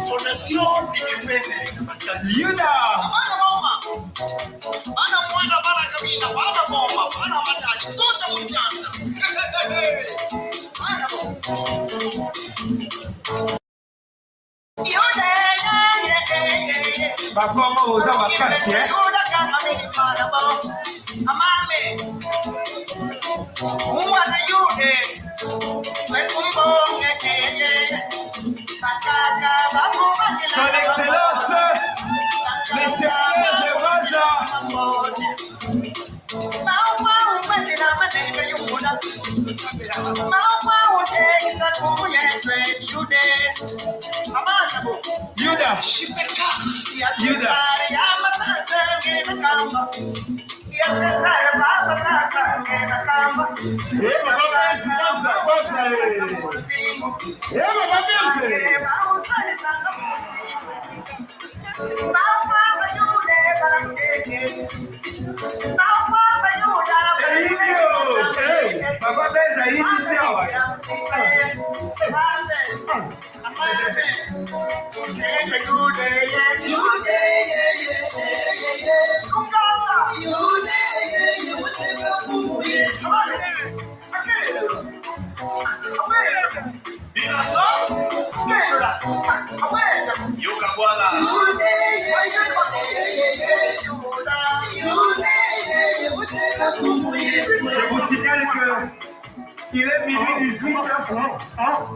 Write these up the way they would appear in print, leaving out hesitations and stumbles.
Fondation independente. Yuda. Mana mama. Mana mwana mana kabila. Mana mama. Mana mataji. Tota mujana. Mana mama. Yuda. Bakoma uza makasi Yuda kama mimi mana mama. Amame. Mwana Yuda. Wekumbo ngekeye. Son Excellence, Monsieur Pierre Gevaza. Yuda. Yuda. Je vous signale qu'il est minuit 18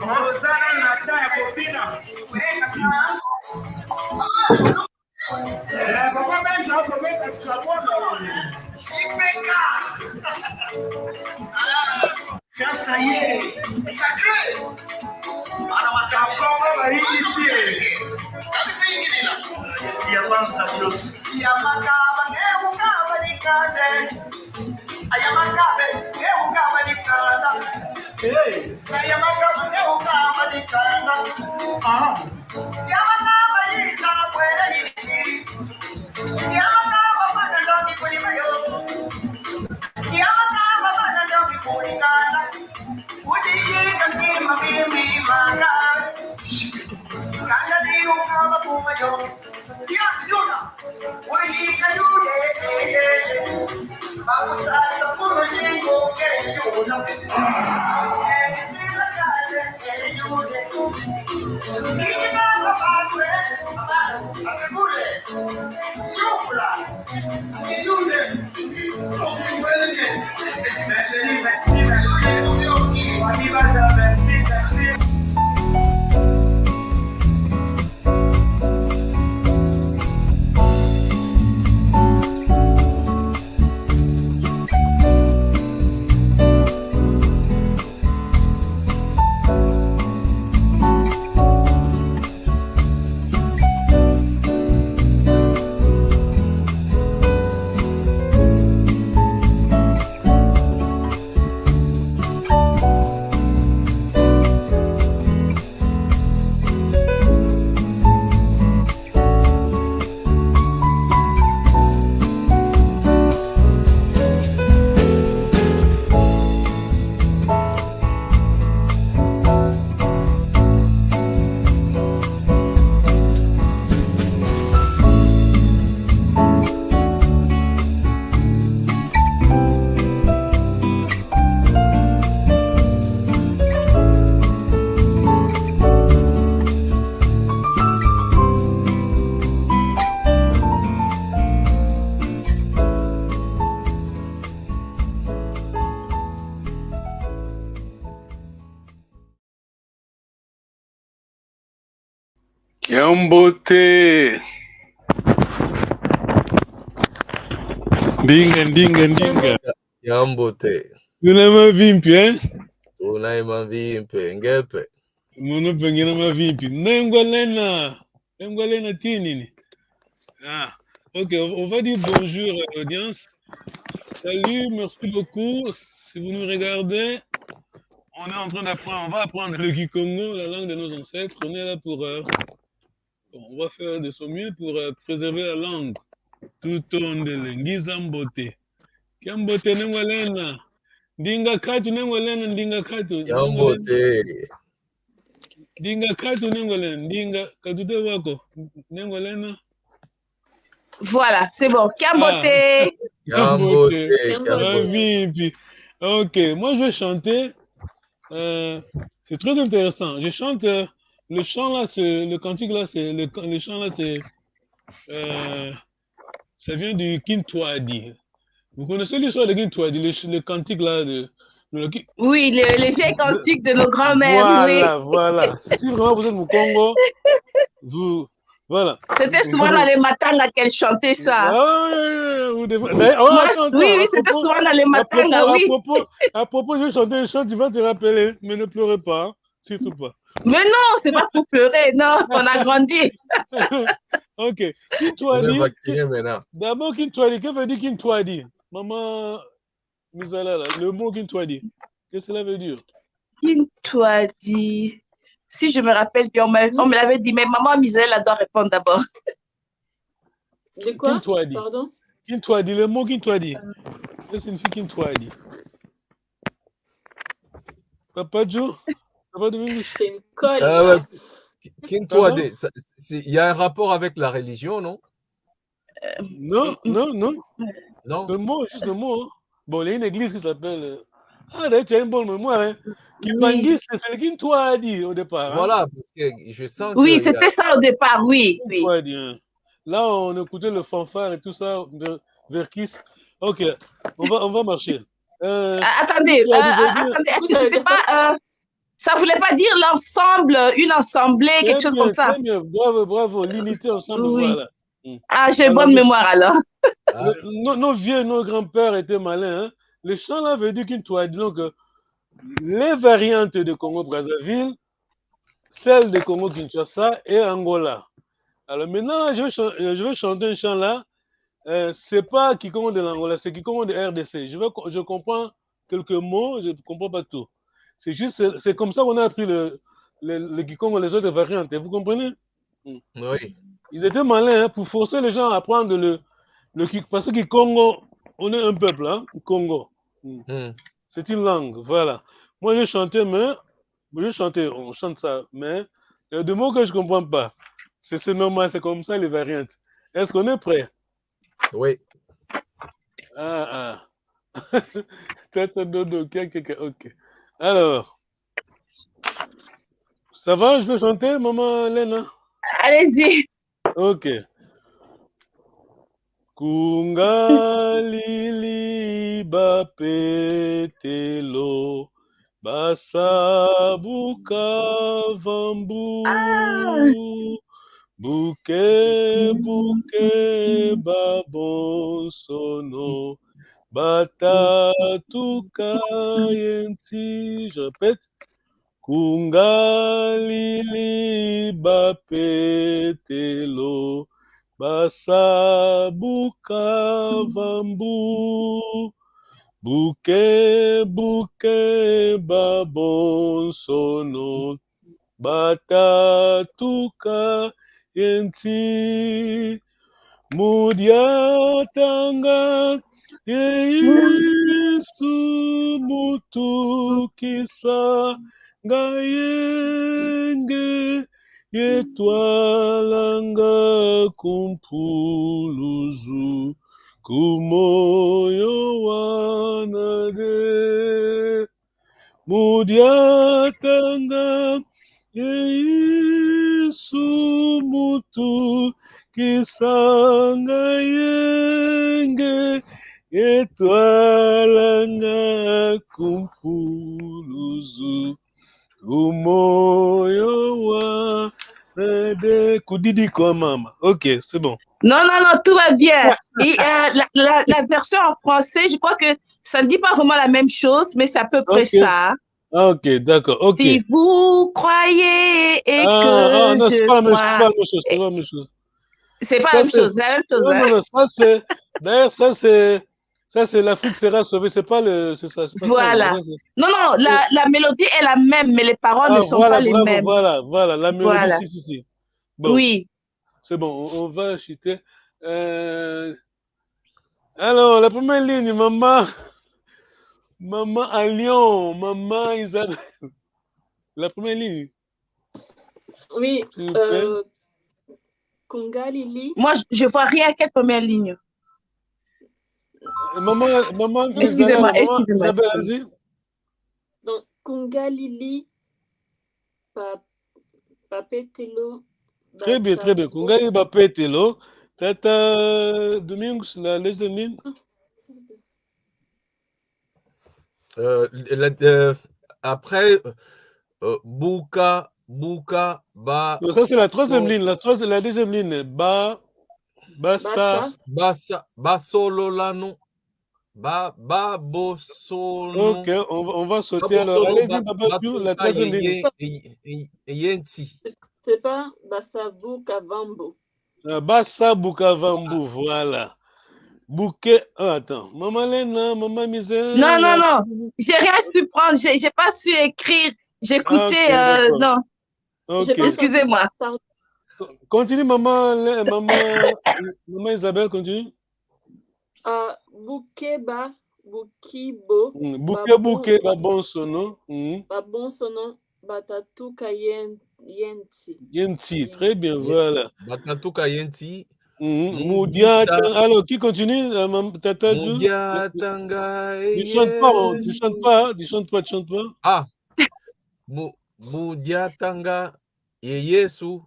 Rosanna Nata ya Kopina. Papa Benza hapo meza kuchagua Shipeka. Sasa yeye sacré. Ana matafao baridi sie. Ya kwanza plus. Ya makaba ngeu kabalikane. Aya makabe ngeu kabalikana. Aya makabe ngeu kabalikana. Ya makaba yika kwela yiki. Ya makaba bana ndoki kulimayo. Ya makaba bana ndoki kulikana. Udi kantima mimi manga. Kanda diu kama kumayo. Ya Yuda. Wai kayude. Bakusai kapuro jingo ke Yuda. Yambote. Ndinga. Yambote. Unama vimpi, eh? Tunaima vimpe ngepe. Mono pengine mavipi. Nengwalena tinini. Ah, ok, on va dire bonjour à l'audience. Salut, merci beaucoup. Si vous nous regardez, on est en train d'apprendre, on va apprendre le Kikongo, la langue de nos ancêtres. On est là pour, on va faire de son mieux pour préserver la langue. Tout on de l'engizambote. Kiambote nengwalena. Dinga katu nengwalena, dinga katu. Yambote. Dinga katu nengwalena, dinga katute wako. Nengwalena. Voilà, c'est bon. Kiambote. Yambote. Kiambote. Ok, moi je vais chanter. C'est très intéressant. Je chante le chant là, le cantique là, c'est le chant là, c'est ça vient du Kintwadi. Vous connaissez l'histoire de Kintwadi, le cantique là Oui, les vieilles cantiques de nos grands-mères. Voilà, oui. voilà. Si vraiment vous êtes au Congo, voilà. C'était souvent dans les matangas qu'elle chantait ça. Oui, c'était souvent dans les matangas, oui. À propos, je vais chanter un chant, tu vas te rappeler, mais ne pleurez pas, surtout pas. Mais non, c'est pas pour pleurer, non, on a grandi. Ok. D'abord, Kintwadi, que veut dire Kintwadi? Maman Misala, le mot Kintwadi, qu'est-ce que cela veut dire? Kintwadi. Si je me rappelle bien, on me l'avait dit, mais maman Misela doit répondre d'abord. De quoi? Kintwadi. Pardon? Kintwadi, le mot Kintwadi. Qu'est-ce que signifie Kintwadi? Papa Joe? C'est une colle. Kintwadi, il y a un rapport avec la religion, non? Non. Non. Le mot, juste le mot. Bon, il y a une église qui s'appelle. Ah, d'ailleurs, tu as une bonne mémoire. Hein. Kipangui, c'est le Kintwadi au départ. Voilà, parce que je sens que. Oui, c'était ça au départ, oui. Kintwadi, hein. Là, on écoutait le fanfare et tout ça, Verkis. Ok, on va marcher. Attendez, c'était pas. Ça voulait pas dire l'ensemble, une assemblée, quelque chose comme ça. Très bien, bravo, l'unité ensemble, oui. Voilà. Ah, j'ai bonne mémoire alors. Nos grands-pères étaient malins. Hein. Le chant là veut dire Kintwadi. Donc, les variantes de Congo-Brazzaville, celles de Congo-Kinshasa et Angola. Alors maintenant, je vais chanter un chant là. C'est pas Kikongo de l'Angola, c'est Kikongo de RDC. Je comprends quelques mots, je ne comprends pas tout. C'est juste, c'est comme ça qu'on a appris le Kikongo, les autres variantes. Vous comprenez? Oui. Ils étaient malins hein, pour forcer les gens à apprendre le Kikongo. Parce que Kikongo, on est un peuple, hein, Congo. C'est une langue, voilà. Moi, je chantais, on chante ça, mais il y a des mots que je ne comprends pas. C'est normal, c'est comme ça les variantes. Est-ce qu'on est prêt? Oui. Ok. Alors, ça va, je peux chanter, maman Lena? Allez-y. Ok. Kungalili bapetelo basabuka vambu buke babonsono batatuka yenti. Je répète. Kungalili bapetelo basabuka vambu buke babonsono batatuka yenti mudiatanga yesu mutukisa ngayenge yetwalanga kumpuluzu kumoyo wanade mudiatanga yesu mutu kisanga yenge yetwalanga kumpuluzu kumoyo wa de kudidi kwa mama. Ok, c'est bon. Non, tout va bien. Et, la version en français, je crois que ça ne dit pas vraiment la même chose, mais c'est à peu près ça. Ok, d'accord, ok. Si vous croyez et que non, c'est je pas la même crois. chose, c'est pas la même chose. C'est pas Ça, la même c'est... chose, c'est la même chose. Non, Hein. non, ça, c'est... D'ailleurs, ça, c'est l'Afrique sera sauvée, c'est pas le... C'est ça, c'est pas ça. Voilà. Non, non, la mélodie est la même, mais les paroles ne sont voilà, pas les bravo, mêmes. voilà, la mélodie, Voilà. si. Bon, Oui. c'est bon, on va chuter. Alors, la première ligne, maman à Lyon, maman Isabelle. La première ligne, Oui, s'il vous plaît. Kungalili. Moi, je vois rien. Quelle première ligne? Maman Excusez-moi, Maman excusez-moi. Isabelle, vas-y. Donc, Kungalili, Papetelo, Très bien. Kungali Bapetelo. Tata Domingos, la deuxième ligne. Après, Buka, Ba. Non, ça, c'est la troisième ligne. La deuxième ligne. Bassa. Basololano. Babosono. Ok, on va sauter alors. Allez-y, Papa, la troisième ligne. Yenti. C'est pas Basabu Kavambo. Bassa Bukavambu, voilà. Bouquet. Attends. Maman Lena, Maman Misère. Non. J'ai rien su prendre. J'ai pas su écrire. J'écoutais. Non. Ok. Excusez-moi. Continue, maman Isabelle, continue. Bukeba, Bukibo. Bouquet, Babon Sono. Babon Sono, Batatuka Yenti. Yenti, très bien, voilà. Batatuka Yenti. Moudia, alors qui continue, Tata Djou? Moudia Tanga. Tu chantes pas. Ah, Moudia Tanga Yeyesu.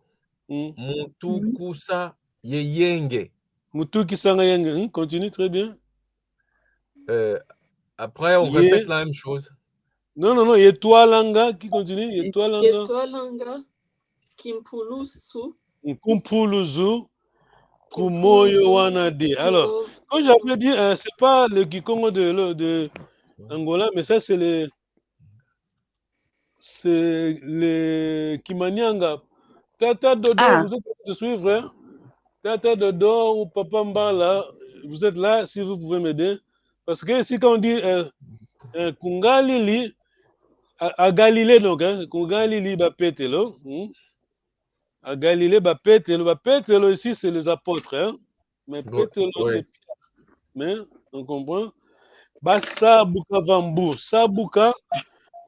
Mutukusa Yeyenge. Mutuki Sanga Yenge, continue, très bien. Après, on répète la même chose. Non, Yetwalanga, qui continue? Yetwalanga, Kimpulusu. Kumpuluzu. Kumoyo Wanade. Alors, quand j'avais dit, c'est pas le Kikongo de Angola, mais ça, c'est le Kimanyanga. Tata Dodo, vous êtes de suivre, hein? Tata Dodo ou Papa Mbala, vous êtes là, si vous pouvez m'aider. Parce que ici, quand on dit Kungalili, à Galilée, donc, hein, Kungalili Bapetelo, à Galilée Bapetelo ici, c'est les apôtres, hein? Mais Petelo, c'est Pierre. Mais, on comprend? Bassa Bukavambu. Sabuka.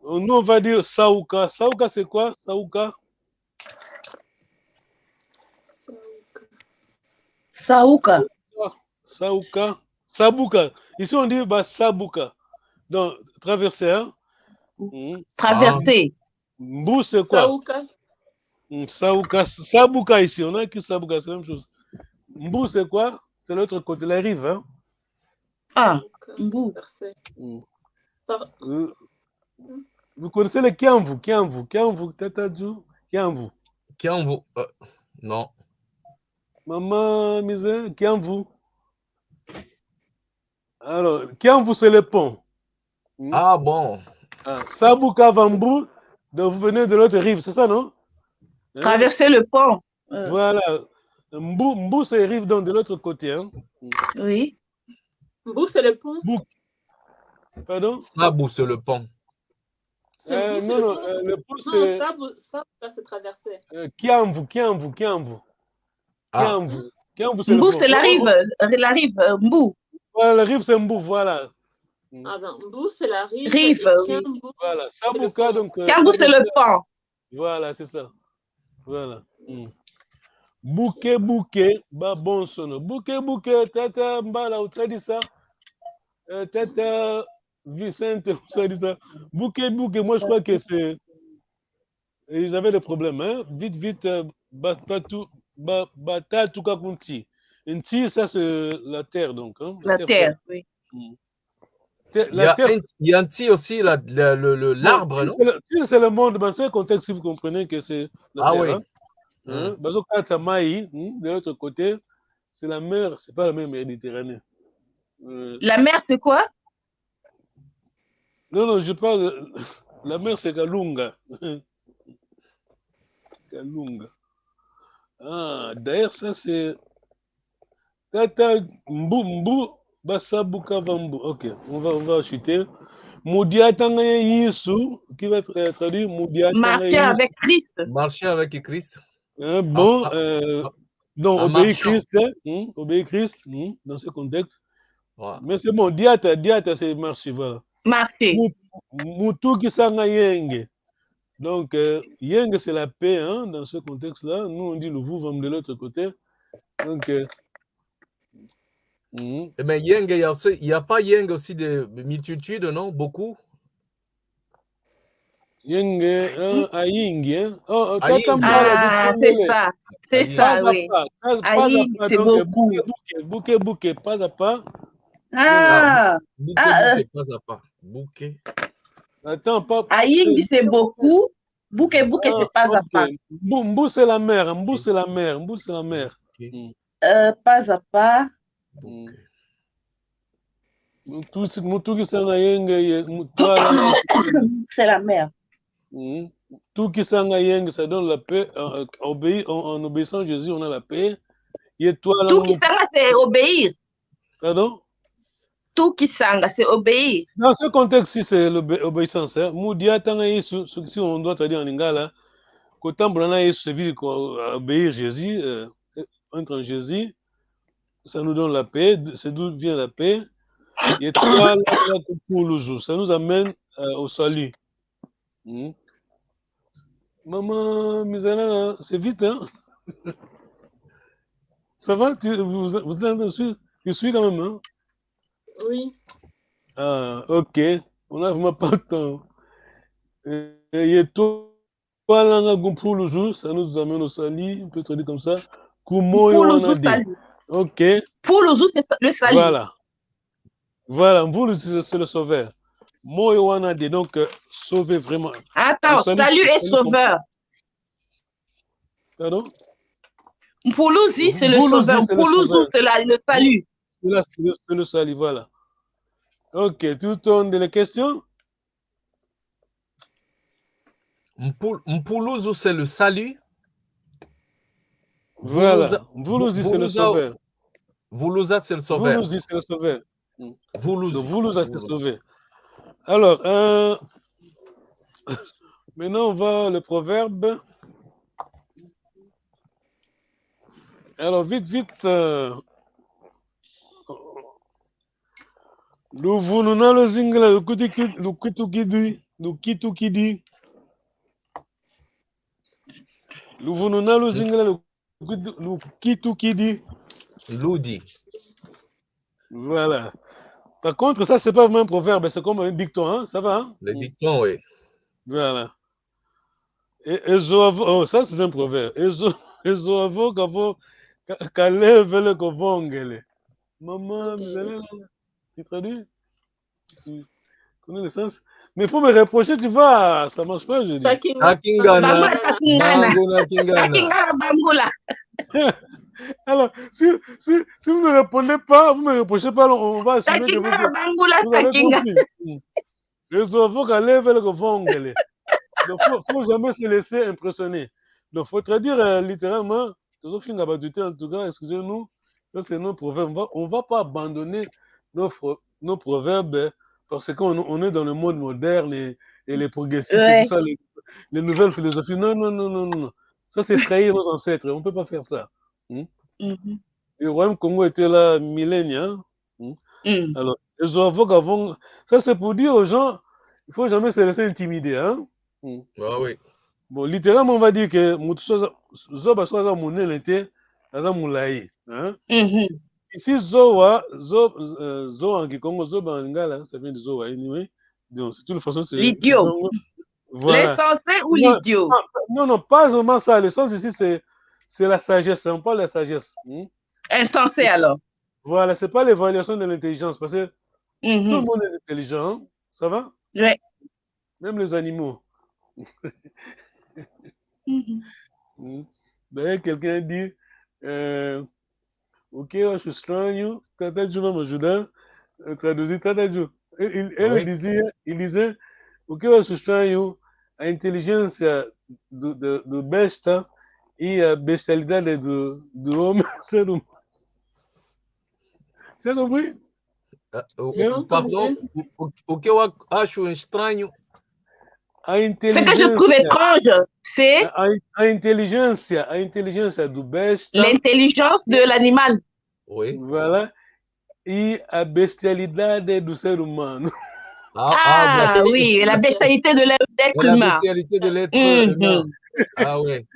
Nous, on va dire Saouka. Saouka, c'est quoi? Saouka. Sabuka. Ici, on dit Sabuka. Donc, traverser. Hein? Traverser. Mbou, c'est quoi? Saouka. Sabuka ici. On a écrit Sabuka, c'est la même chose. Mbou, c'est quoi? C'est l'autre côté, la rive. Hein? Mbou. Vous connaissez le Kiamvu? Tatadjou? Kiamvu. Non. Maman Misère, Kiamvu. Alors, Kiamvu, c'est le pont. Ah bon. Sabuka Vambu, donc vous venez de l'autre rive, c'est ça, non? Traverser le pont. Voilà. Mbou, c'est rive donc de l'autre côté. Hein? Oui. Mbou, c'est le pont. Pardon? Sabou, c'est le pont. Non, le pont, c'est... Sabou, c'est traversé. Kiamvu. Mbou, c'est la rive, Mbou. Voilà, la rive, c'est Mbou, voilà. Mbou, c'est la rive. Oui. Voilà, Sabuka, donc... Kiamvu, c'est le pont. Voilà, c'est ça. Voilà. Bouquet, Babon Sono. Bouquet, Tata Mbala, où ça dit ça? Tata Vicente, où ça dit ça? Bouquet, moi je crois que c'est... Ils avaient des problèmes, hein? Vite, Batatu Kakunti. Nti, ça c'est la terre, donc. Hein? La terre, oui. Il y a un ti aussi, l'arbre, non? C'est le monde, dans ce contexte, si vous comprenez que c'est la terre. Oui. Hein? De l'autre côté, c'est la mer, c'est pas la mer Méditerranée. La mer, c'est quoi? Non, je parle. La mer, c'est Kalunga. Kalunga. Ah, d'ailleurs, ça, c'est... Tata Mbu, Basabu Kavambu. Ok, on va chuter. Moudiatanga Yisu, qui va être traduit Moudiatanga Marcher Yisu. avec Christ. Marcher avec Christ. Bon, donc, en obéir marchant. Christ, obéir Christ, dans ce contexte. Ouais. Mais c'est bon, diata, c'est marcher, voilà. Marcher. Moutou qui sanga yenge. Donc, yenge, c'est la paix, dans ce contexte-là. Nous, on dit le vous de l'autre côté. Donc, Mais Yang, il n'y a pas Yang aussi de multitude, non? Beaucoup? yenge, ayingi, Ah, c'est ça. C'est ça, oui. Aïe, c'est beaucoup. Bouquet, pas à pas. Ah, Bouquet, pas à pas. Bouquet. Attends, pas. Aïe, c'est beaucoup. Bouquet, c'est pas à pas. Mbou, c'est la mer. Mbou, c'est la mer. Okay. Pas à pas. C'est la mer. Tout qui s'engage, ça donne la paix. En obéissant à Jésus, on a la paix. Tout qui s'engage, c'est obéir. Pardon? Tout qui s'engage, c'est obéir. Dans ce contexte-ci, c'est l'obéissance. Moudia tanga Yesu, si on doit traduire en lingala, quand on Yesu, c'est dire obéir Jésus, entre Jésus, ça nous donne la paix. C'est d'où vient la paix. Et toi, pour le jour, ça nous amène au salut. Maman, Mizana, c'est vite, hein? Ça va? Vous êtes en train de suivre? Tu suis quand même, hein? Oui. Ah, ok. On n'a vraiment pas le temps. Et toi, pour le jour, ça nous amène au salut. On peut traduire comme ça. Pour le jour, salut. Ok. Pour le jour, c'est le salut. Voilà, pour le jour, c'est le sauveur. Moyowanade, donc sauver vraiment. Attends, salut et sauveur. Pardon? Mpuluzi, c'est le sauveur. Mpuluzu, c'est le salut. C'est le salut, voilà. Ok, tout tourne de la question? Mpuluzu, c'est le salut. Voilà. Mpuluzi, c'est le sauveur. Vuluza, c'est le sauveur. Vuluzi, c'est le sauveur. Vuluza, c'est le sauveur. Alors, maintenant, on va le proverbe. Alors, vite. Luvununa lo zingla lukitukidi. Luvununa lo zingla lukitukidi. Ludi. Voilà. Par contre, ça, c'est pas vraiment un proverbe, c'est comme un dicton, hein? Ça va, hein? Le dicton, oui. Voilà. Oh, ça, c'est un proverbe. Ezoavo kavo kalevele kovongele. Maman, vous allez là? Tu traduis? Tu connais le sens? Mais il faut me reprocher, tu vois, ça marche pas, je dis. Takingana. Bangula. Alors, si vous ne me répondez pas, vous ne me reprochez pas, on va assumer que vous avez compris. Ezoavo kalevele kovongele. Donc, il ne faut jamais se laisser impressionner. Donc, il faut traduire littéralement, en tout cas, excusez-nous, ça c'est nos proverbes. On ne va pas abandonner nos proverbes parce qu'on est dans le monde moderne et les progressistes, tout ça, les nouvelles philosophies. Non. Ça, c'est trahir nos ancêtres. On ne peut pas faire ça. Le royaume Congo était là millénaire. Alors, ça c'est pour dire aux gens, il ne faut jamais se laisser intimider. Hein? Ah oui. Bon, littéralement, on va dire que Zoba soit mon était Moulaï. Ici, Zoa, Zo en Kikongo, Zoba en Ngala, ça vient de Zoa, anyway. Donc, de toute façon, c'est. L'idiot. Voilà. L'insensé ou l'idiot? Non, pas vraiment ça. L'essence ici, c'est la sagesse. On parle de la sagesse. Insensé alors. Voilà, c'est pas l'évaluation de l'intelligence parce que tout le monde est intelligent. Ça va? Oui. Même les animaux. D'ailleurs, quelqu'un dit ok, je suis estranho, Tata Ju va m'ajouter, traduire Tata Ju. Il disait o que eu acho estranho, a inteligência do besta e a bestialidade do homem ser humano. Você compris? Pardon, o que eu acho estranho, Ce que je trouve étrange, c'est a inteligência do besta. l'intelligence de l'animal. oui. Voilà. E a bestialidade do ser humano. Ah oui, la bestialité de l'être La humain. bestialité de l'être humain. Ah oui.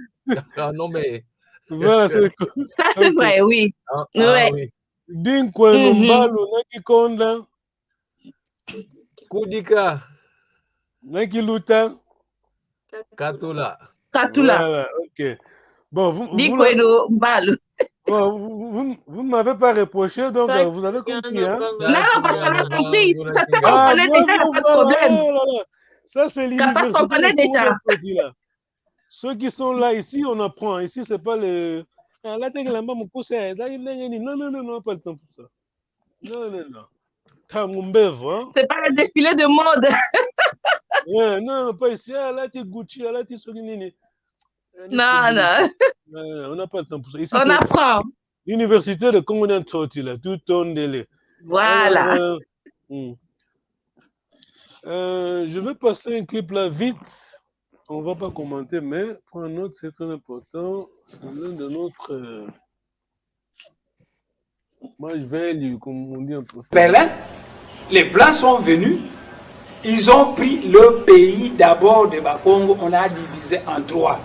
Ah non, mais. Voilà, Ça, c'est vrai, oui. Ah, Ouais. oui. Dinkwenu mbalo nakikonda Kudika, nakiluta. Katula. Katula. Voilà, ok. Bon, Dikweno Mbalo. vous ne m'avez pas reproché, donc vous avez compris. Hein? Non, parce qu'on a compris. Ça se comprenait déjà, il n'y a pas de problème. Voilà. Ça, c'est l'université. Ça comprenait déjà. Là. Ceux qui sont là, ici, on apprend. Ici, c'est pas le... Là, t'es là, maman, poussé. Non, pas le temps pour ça. Non. T'as mon bœuf, hein? C'est pas un défilé de mode. Ouais, non, pas ici. Là, t'es Gucci, là, t'es Soginini. Non. On n'a pas le temps pour ça. Ici, on apprend. L'université de Congo Toti, là, tout ton délai. Voilà. Je vais passer un clip là vite. On ne va pas commenter, mais pour un autre, c'est très important. C'est l'un de notre. Moi, je vais lui, comme on dit un peu. Berlin, les Blancs sont venus. Ils ont pris le pays d'abord de Bakongo. On l'a divisé en 3.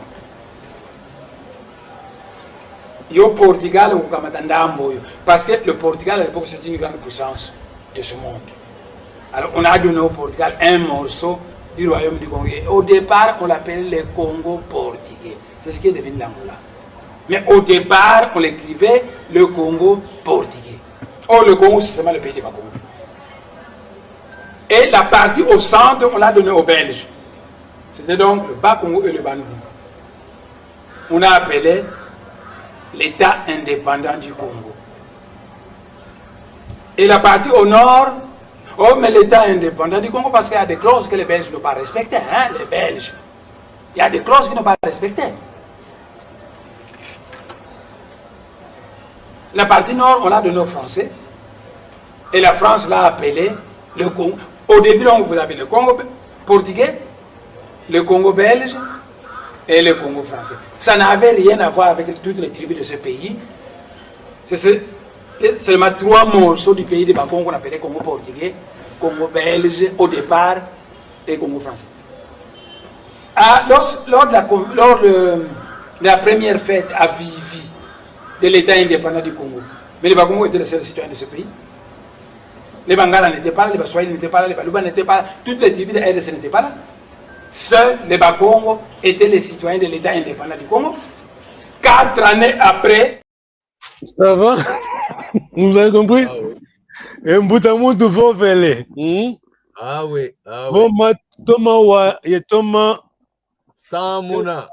Yo Portugal ou Kamatandambo. Parce que le Portugal à l'époque c'était une grande puissance de ce monde. Alors on a donné au Portugal un morceau du royaume du Congo. Et au départ on l'appelait le Congo portugais. C'est ce qui est devenu l'Angola. Mais au départ on l'écrivait le Congo portugais. Or le Congo c'est seulement le pays de Bakongo. Et la partie au centre on l'a donné aux Belges. C'était donc le Bas-Congo et le Bas-Nouvou. On a appelé l'État indépendant du Congo. Et la partie au nord, oh mais l'État indépendant du Congo parce qu'il y a des clauses que les Belges n'ont pas respectées, hein, les Belges. Il y a des clauses qu'ils n'ont pas respectées. La partie nord, on l'a donné aux Français. Et la France l'a appelé le Congo. Au début, donc, vous avez le Congo portugais, le Congo belge, et le Congo français. Ça n'avait rien à voir avec toutes les tribus de ce pays. C'est seulement 3 morceaux du pays de Bakongo qu'on appelait Congo portugais, Congo belge au départ et Congo français. Lors de la première fête à Vivi de l'État indépendant du Congo, mais les Bakongo étaient les seuls citoyens de ce pays. Les Bangala n'étaient pas là, les Baswahili n'étaient pas là, les Baluba n'étaient pas là, toutes les tribus de RDC n'étaient pas là. Seuls les Bakongo étaient les citoyens de l'État indépendant du Congo. 4 années après. Ça va? Vous avez compris? Ah oui. Et Mbutamutu Fofele. Ah oui. Ah oui. Bon, Thomas Wa et Thomas. Samuna.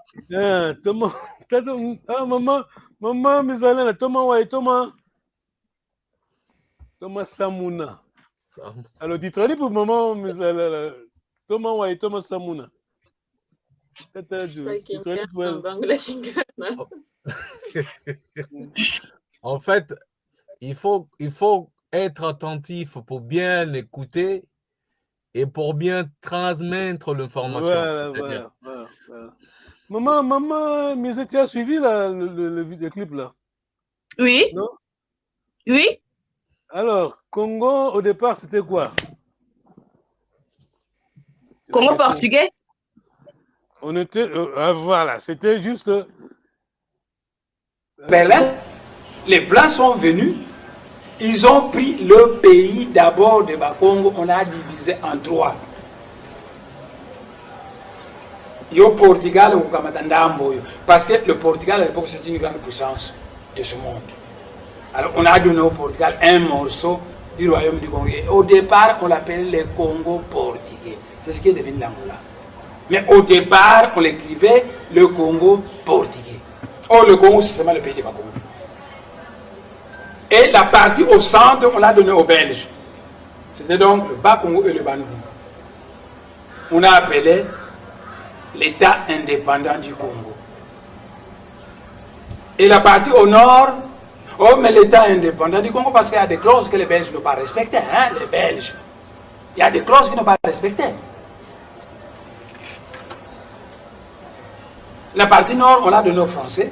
Thomas. Maman, Mizalena, Thomas Wa et Thomas. Thomas Samuna. Alors, tu traduis pour maman, Mizalena. Thomas Wa et Thomas Samuna. En fait, il faut être attentif pour bien écouter et pour bien transmettre l'information. Voilà. Maman, mais tu as suivi le vidéoclip là? Oui. Non? Oui. Alors, Congo, au départ, c'était quoi? Congo portugais? On était, voilà, c'était juste... Berlin, les Blancs sont venus, ils ont pris le pays d'abord de Bakongo, on l'a divisé en 3. Yo Portugal ou Kamatandambo, parce que le Portugal à l'époque c'était une grande puissance de ce monde. Alors on a donné au Portugal un morceau du royaume du Congo. Et au départ on l'appelait le Congo portugais. C'est ce qui est devenu l'Angola. Mais au départ, on l'écrivait le Congo portugais. Or, le Congo, c'est seulement le pays de Bakongo. Et la partie au centre, on l'a donné aux Belges. C'était donc le Bas-Congo et le Bas-Nouvou. on a appelé l'État indépendant du Congo. Et la partie au nord, oh, mais l'État indépendant du Congo, parce qu'il y a des clauses que les Belges n'ont pas respectées, hein, les Belges. Il y a des clauses qu'ils n'ont pas respectées. La partie nord, on a donné aux Français.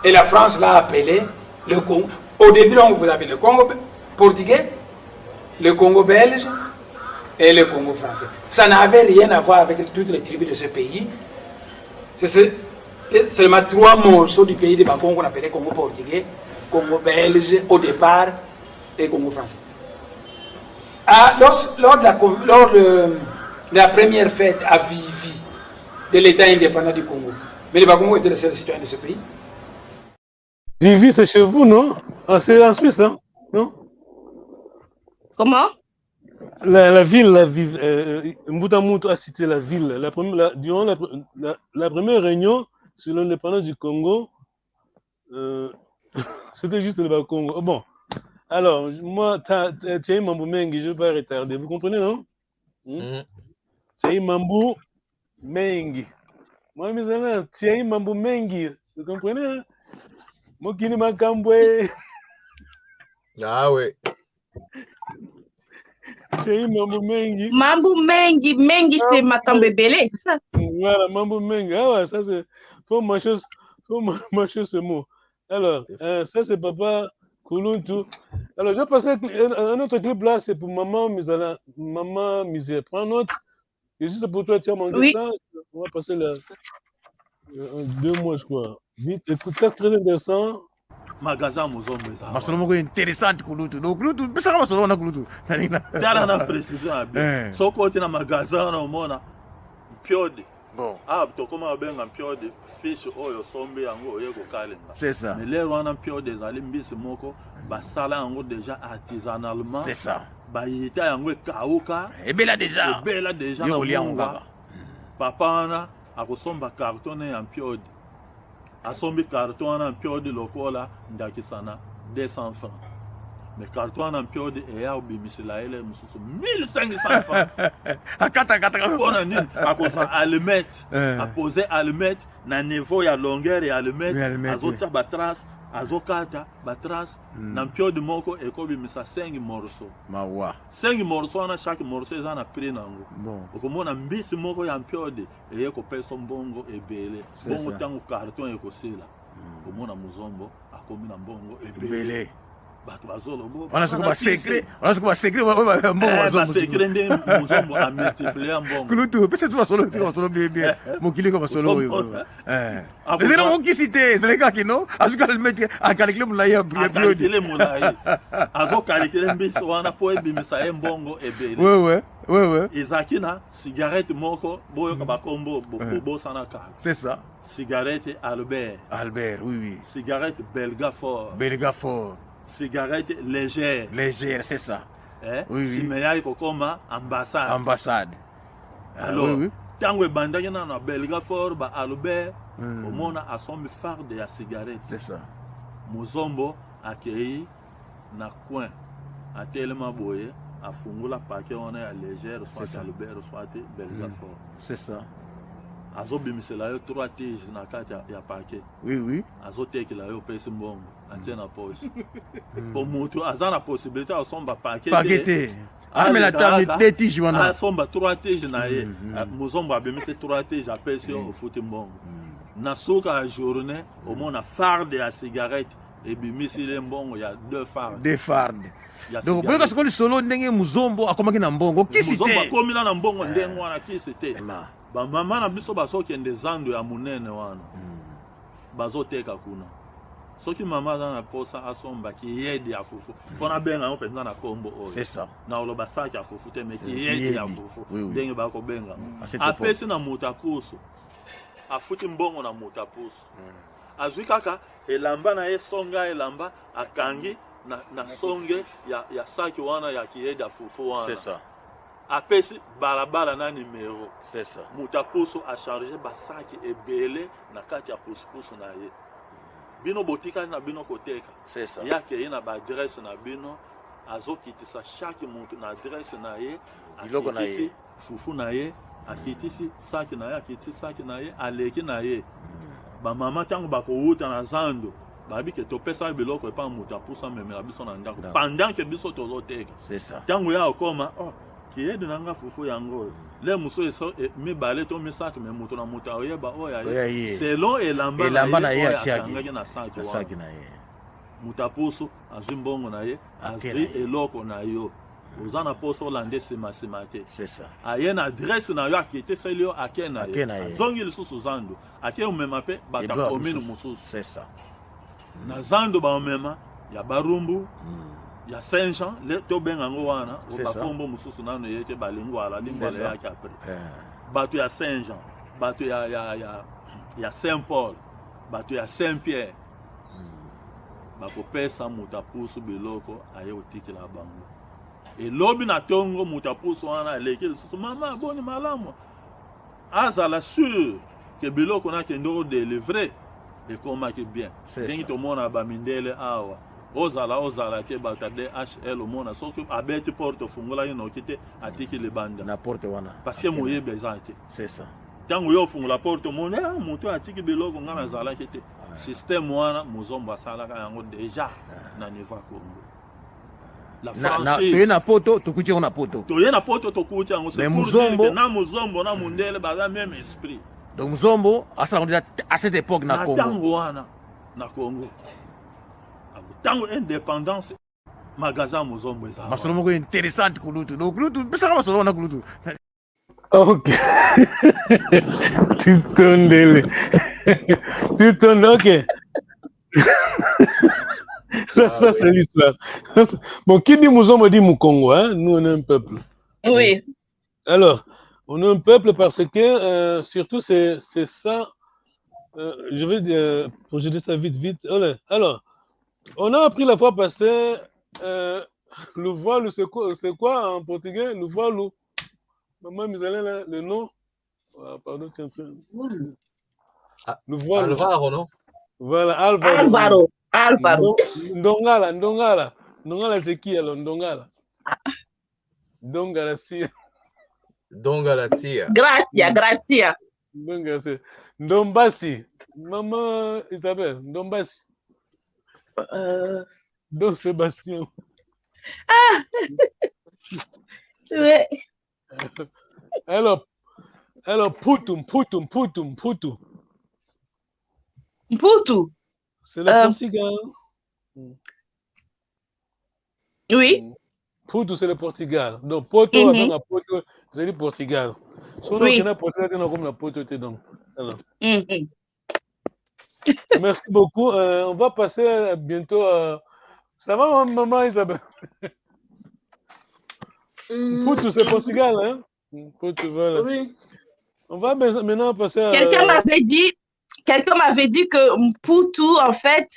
Et la France l'a appelé le Congo. Au début, donc, vous avez le Congo portugais, le Congo belge et le Congo français. Ça n'avait rien à voir avec toutes les tribus de ce pays. C'est seulement 3 morceaux du pays de Congo qu'on appelait Congo portugais, Congo belge au départ et Congo français. Ah, lors de la première fête à Vivi de l'État indépendant du Congo, mais les Bakongo étaient les seuls citoyens de ce pays. Vivi, c'est chez vous, non? Ah, c'est en Suisse, hein? Non? Comment? La ville, Mboutamoutou a cité la ville. Durant la première réunion sur l'indépendance du Congo, c'était juste le Bas-Congo. Oh, bon, alors, moi, Thierry Mambou Mengi, je ne vais pas retarder. Vous comprenez, non? Thierry Mambou Mengi. Moi, mes amis, Thierry Mambou Mengi. Vous comprenez, hein? Mokini Makambwe. Ah ouais. Thierry Mambou Mengi. Mambou Mengi. Mengi, c'est Makambwe Belé. Voilà, Mambou Mengi. Ah ouais, ça c'est. Faut mâcher ce mot. Alors, ça c'est Papa Kuluntu. Alors, je vais passer un autre clip là, c'est pour Maman Misère. Prends note. Et juste pour toi, tiens, mon dessin. On va passer 2 mois, je crois. Vite, écoute, ça c'est très intéressant. Magasin Muzombo ça. Masolo moko intéressante kulutu. Donc kulutu, pesa kama masolo na kulutu. Dara na précision abi. Soko tina magasin na umona piode. Bon. Ah, to koma benga piode fish oyo sombe yango oyeko kalenga. C'est ça. Mais les wana piode zali mbisi moko ba sala yango déjà artisanalement. C'est ça. Ba yita yango kauka. Ebela déjà. Ebela déjà. Yo lianga. Papa na akosomba carton en piode. Asombi carton en piode lokola ndakisana 200 francs. Mais carton en piode et ya obimisela ele mususu 1500 francs. Akata. On a dit à cause allumette, à poser allumette na niveau ya longueur et allumette, azotia batras, azokata batras na piode moko et ko bimisa 5 morceaux. Mawa. 5 morceaux na chaque morceau ça na prix nango. Bon. Okomona mbisi moko ya piode et ko peso mbongo ebele. Bongo tango carton e ko sela. Okomona muzombo akomi na mbongo ebele. On a ce qu'on va secret, bon secret muzombo a multiplier mbongo. Kulutu, peut-être va solo bien. Mon kili comme solo. Les gens qui citent, c'est les gars qui non, à ce qu'elle met à calculer mon laïa calculer mon laïa. Ago calculer mbiso wana po ebimisa mbongo ebele. Ouais. Ezakina cigarette moko boyo ka bakombo bobo sana ka. C'est ça. Cigarette Albert, oui. Cigarette Belgafort. Cigarette légère, c'est ça. Oui. Simeya kokoma ambassade. Alors, tango bandaki na Belgafort ba Albert, omona asombi farde ya cigarette. C'est ça. Muzombo akei na coin atelema boye afungula paquet on est légère soit Albert soit Belgafort. C'est ça. Azobimisela yo 3 tiges na kati ya paquet. Oui. Azotekela yo pesi mbongo atie na poche. Pour moto azana possibilité asomba paquet. Mais la table 2 tiges wana. Asomba 3 tiges na ye. Muzombo abimise 3 tiges apesi yo ofuti mbongo. Na soka journée au mona farde ya cigarette et bimisi le mbongo ya 2 fardes. Donc boka sokoli solo ndenge muzombo akomaki na mbongo. Qui c'était? Muzombo akomila na mbongo ndenge wana qui c'était? Ba mama na biso bazokende zando ya munene wana bazoteka kuna soki mama za na posa asomba ki yedi ya fufu fona benga ngo penza na kombo oyo c'est ça na oloba saki ya fufu te meki yedi ya fufu ndenge bako benga apesi na mutapusu afuti mbongo na mutapusu azwi kaka elamba na ye songa elamba akangi na songe ya saki wana ya kiyedi ya fufu wana c'est ça. apesi balabala na numéro. C'est ça. Mutapuso a chargé basaki ebele na kati ya pusu na ye. Bino botika na bino koteka. C'est ça. Yake ye na ba adresse na bino azokitisa chaque muntu na adresse na ye. Biloko na ye. fufu na ye akitisi saki na ye akitisi saki na ye aleki na ye bamama ntango bakowuta na zando babi ke topesa biloko epa moto apusa memela biso na ndako pendant ke biso tozoteka ntango ya okoma kiyede na nga fufu yango le muso eso mibale to misaki me moto na moto oyeba oya ye selon elamba na ye akangaki na saki na ye moto apusu azwi mbongo na ye azwi eloko na yo oza na poso olanda nsima te aye na adresse na yo akiteseli yo ake na ye azongi lisusu zando ake omema mpe bato ya komine mosusu na zando baomema ya barumbu ya Saint-Jean tobenga yango wana bakombo mosusu nano ye te balingwala lingwala yake apres bato ya Saint-Jean bato ya Saint-Paul bato ya Saint-Pierre bakopesa moto apusu biloko aye otikela bango elobi na tongo moto apusu wana eleki lisusu mama boni malamu azala sûr ke biloko nakende odelivre ekomaki bien ndenge tomona bamindele awa ozala ke bato ya DHL omona soki abeti porte ofungolaki noki te atiki libanda na porte wana parce que moyebi eza te ntango yo ofungola porte omona moto atiki biloko nga nazalaki te systeme wana mozombo asalaka yango deja na niveau ya Congo la franchise toye na poto tokuti yango na poto tokuti yango c'est pour dire na mozombo na mundele baza même esprit donc mozombo asala déjà à cette époque na Congo ntango wana na Congo ntango indépendance magasin mozombo eza masolo moko intéressante kulutu donc kulutu pesaka masolo wana kulutu. Ok. Tu tournes, ok. Ça c'est l'histoire. Bon, qui dit Mouzombo dit Moukongo, hein? Nous, on est un peuple. Oui. Alors, on est un peuple parce que, surtout, c'est ça, je vais dire, pour je dis ça vite. Alors, on a appris la fois passée, le voile, c'est quoi en portugais? Le voile. Maman, vous allez là, le nom. Ah, pardon, tiens. Le voile. Alvaro, non? Voilà, Alvaro. Alvaro. Ndongala. Ndongala, c'est qui alors? Ndongala. Dongalacia. Gracia. Dongalacia. Ndombasi. Maman Isabelle, Ndombasi. Don Sébastien. Ah! Ouais. Alors, Poutou. C'est le Portugal. Oui. Poutou, c'est le Portugal. Donc, Porto, c'est le Portugal. Oui. Merci beaucoup. On va passer bientôt à... Ça va, maman Isabelle? Poutou, c'est Portugal, hein? Poutou, voilà. Oui. On va maintenant passer à... Quelqu'un m'avait dit que Poutou, en fait,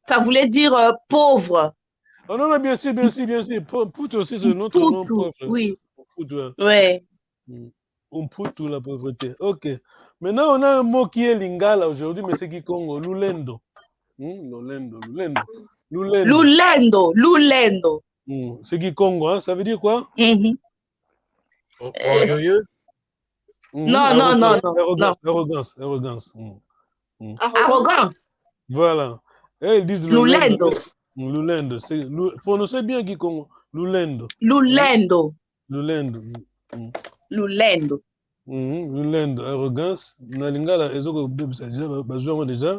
ça voulait dire pauvre. Oh non, bien sûr. Poutou aussi, c'est notre nom pauvre. Oui. Poutou. Ouais. On Poutou, la pauvreté. Ok. Maintenant, on a un mot qui est lingala aujourd'hui, mais c'est qui Congo? Lulendo. Lulendo. C'est qui Congo, hein? Ça veut dire quoi? Orgueilleux? Non. Arrogance. Arrogance. Voilà. Et ils disent Lulendo. Lulendo. Prononcez bien qui Congo? Lulendo. Lulendo. Arrogance. Nalingala, déjà.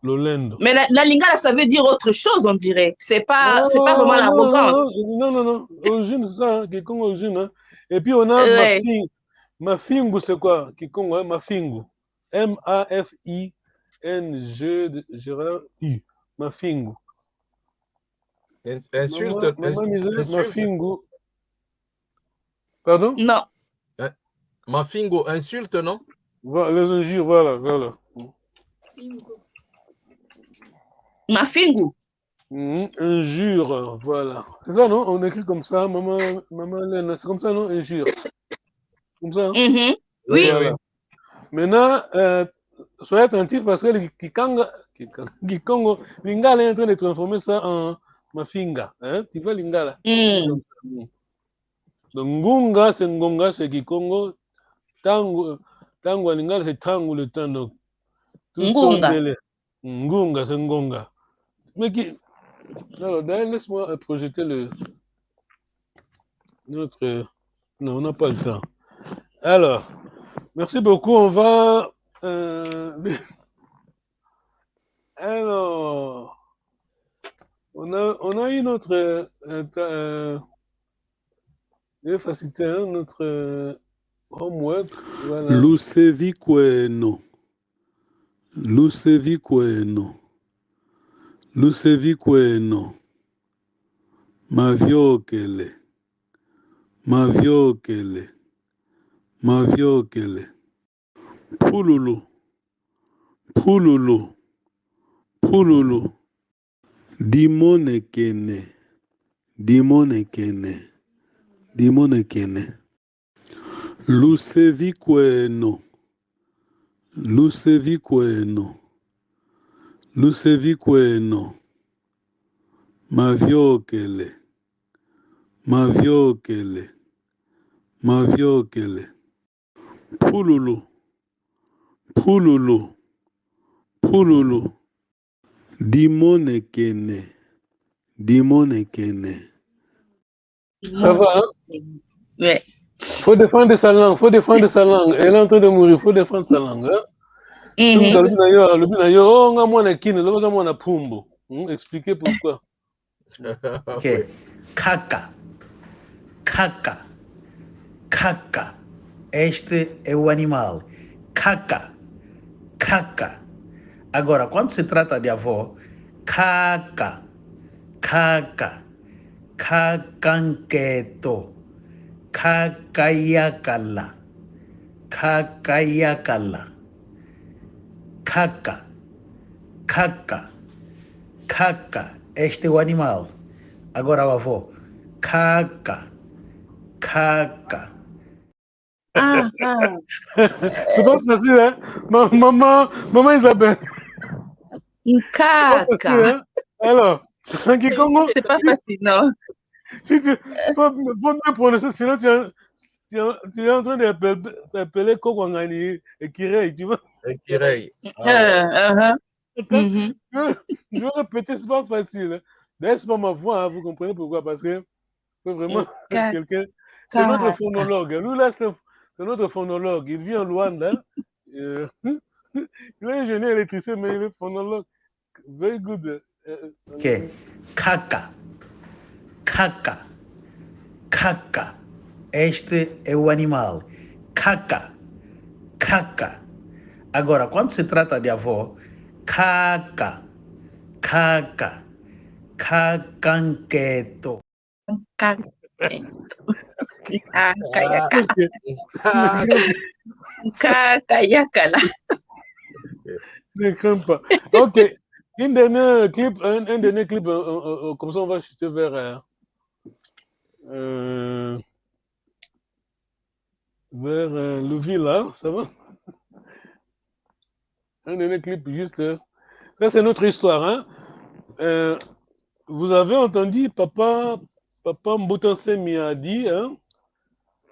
Lolendo. Mais la lingala, ça veut dire autre chose, on dirait. C'est pas vraiment l'arrogance. Non. Origine, c'est ça, Kikongo origine. Hein. Et puis on a Mafingu, c'est quoi? Kikongo, hein? Mafingu. M-A-F-I-N-G de Gérard U. Mafingu. Insulte. Mafingu. Pardon? Non. Mafingu, insulte, non? Voilà, les injures, voilà. Mafingu. Injure, voilà. C'est ça, non? On écrit comme ça, maman Lena, c'est comme ça, non? Injure. Comme ça? Hein? Oui. Voilà. Maintenant, soyez attentifs parce que le Kikongo, Lingala est en train de transformer ça en Mafinga. Hein? Tu vois Lingala? Donc, Ngunga, c'est Kikongo. Tango en lingala, c'est tango le temps. Donc, Ngunga. Ngunga, c'est Ngunga. Mais qui... Alors, d'ailleurs, laisse-moi projeter notre... Non, on n'a pas le temps. Alors, merci beaucoup. On va... Alors, on a eu notre... facilité notre homework. Voilà. Lucevi Kweno. Maviokele. Pululu. Dimonekene. Lucevi Kweno. Maviokele. Pululu. Dimonekene. Ça va, hein? Ouais. Faut défendre sa langue. Elle est en train de mourir, faut défendre sa langue. Hein? Expliquez pourquoi. Ok. Kaka. Este é o animal. Kaka. Agora, quando se trata de avó, caca. Cacanqueto. Cacaiacala. Caca. Este é o animal. Agora o avô. Caca. C'est pas facile, hein? Maman Isabelle. Caca. Hein? Alors, comment? C'est pas facile, non? Si tu faut bien prononcer, sinon tu es en train d'appeler Kokwangani et Kirei, tu vois? Kirei. Je vais répéter, c'est pas facile. Hein? D'ailleurs, c'est pas ma voix, hein, vous comprenez pourquoi? Parce que c'est vraiment quelqu'un. C'est notre phonologue. Lui, là, c'est notre phonologue. Il vit en Luanda. Il est ingénieur électricien, mais il est phonologue. Very good. Ok. Caca. Este é o animal. Caca. Agora, quando se trata de avó, caca. Cacanqueto. Cacaiacala. Ne crains pas. Ok. Un dernier clip, comme ça on va chuter vers Louis là, ça va? Un dernier clip juste. Ça c'est notre histoire, hein? Vous avez entendu Papa Mbotansemi a dit, hein?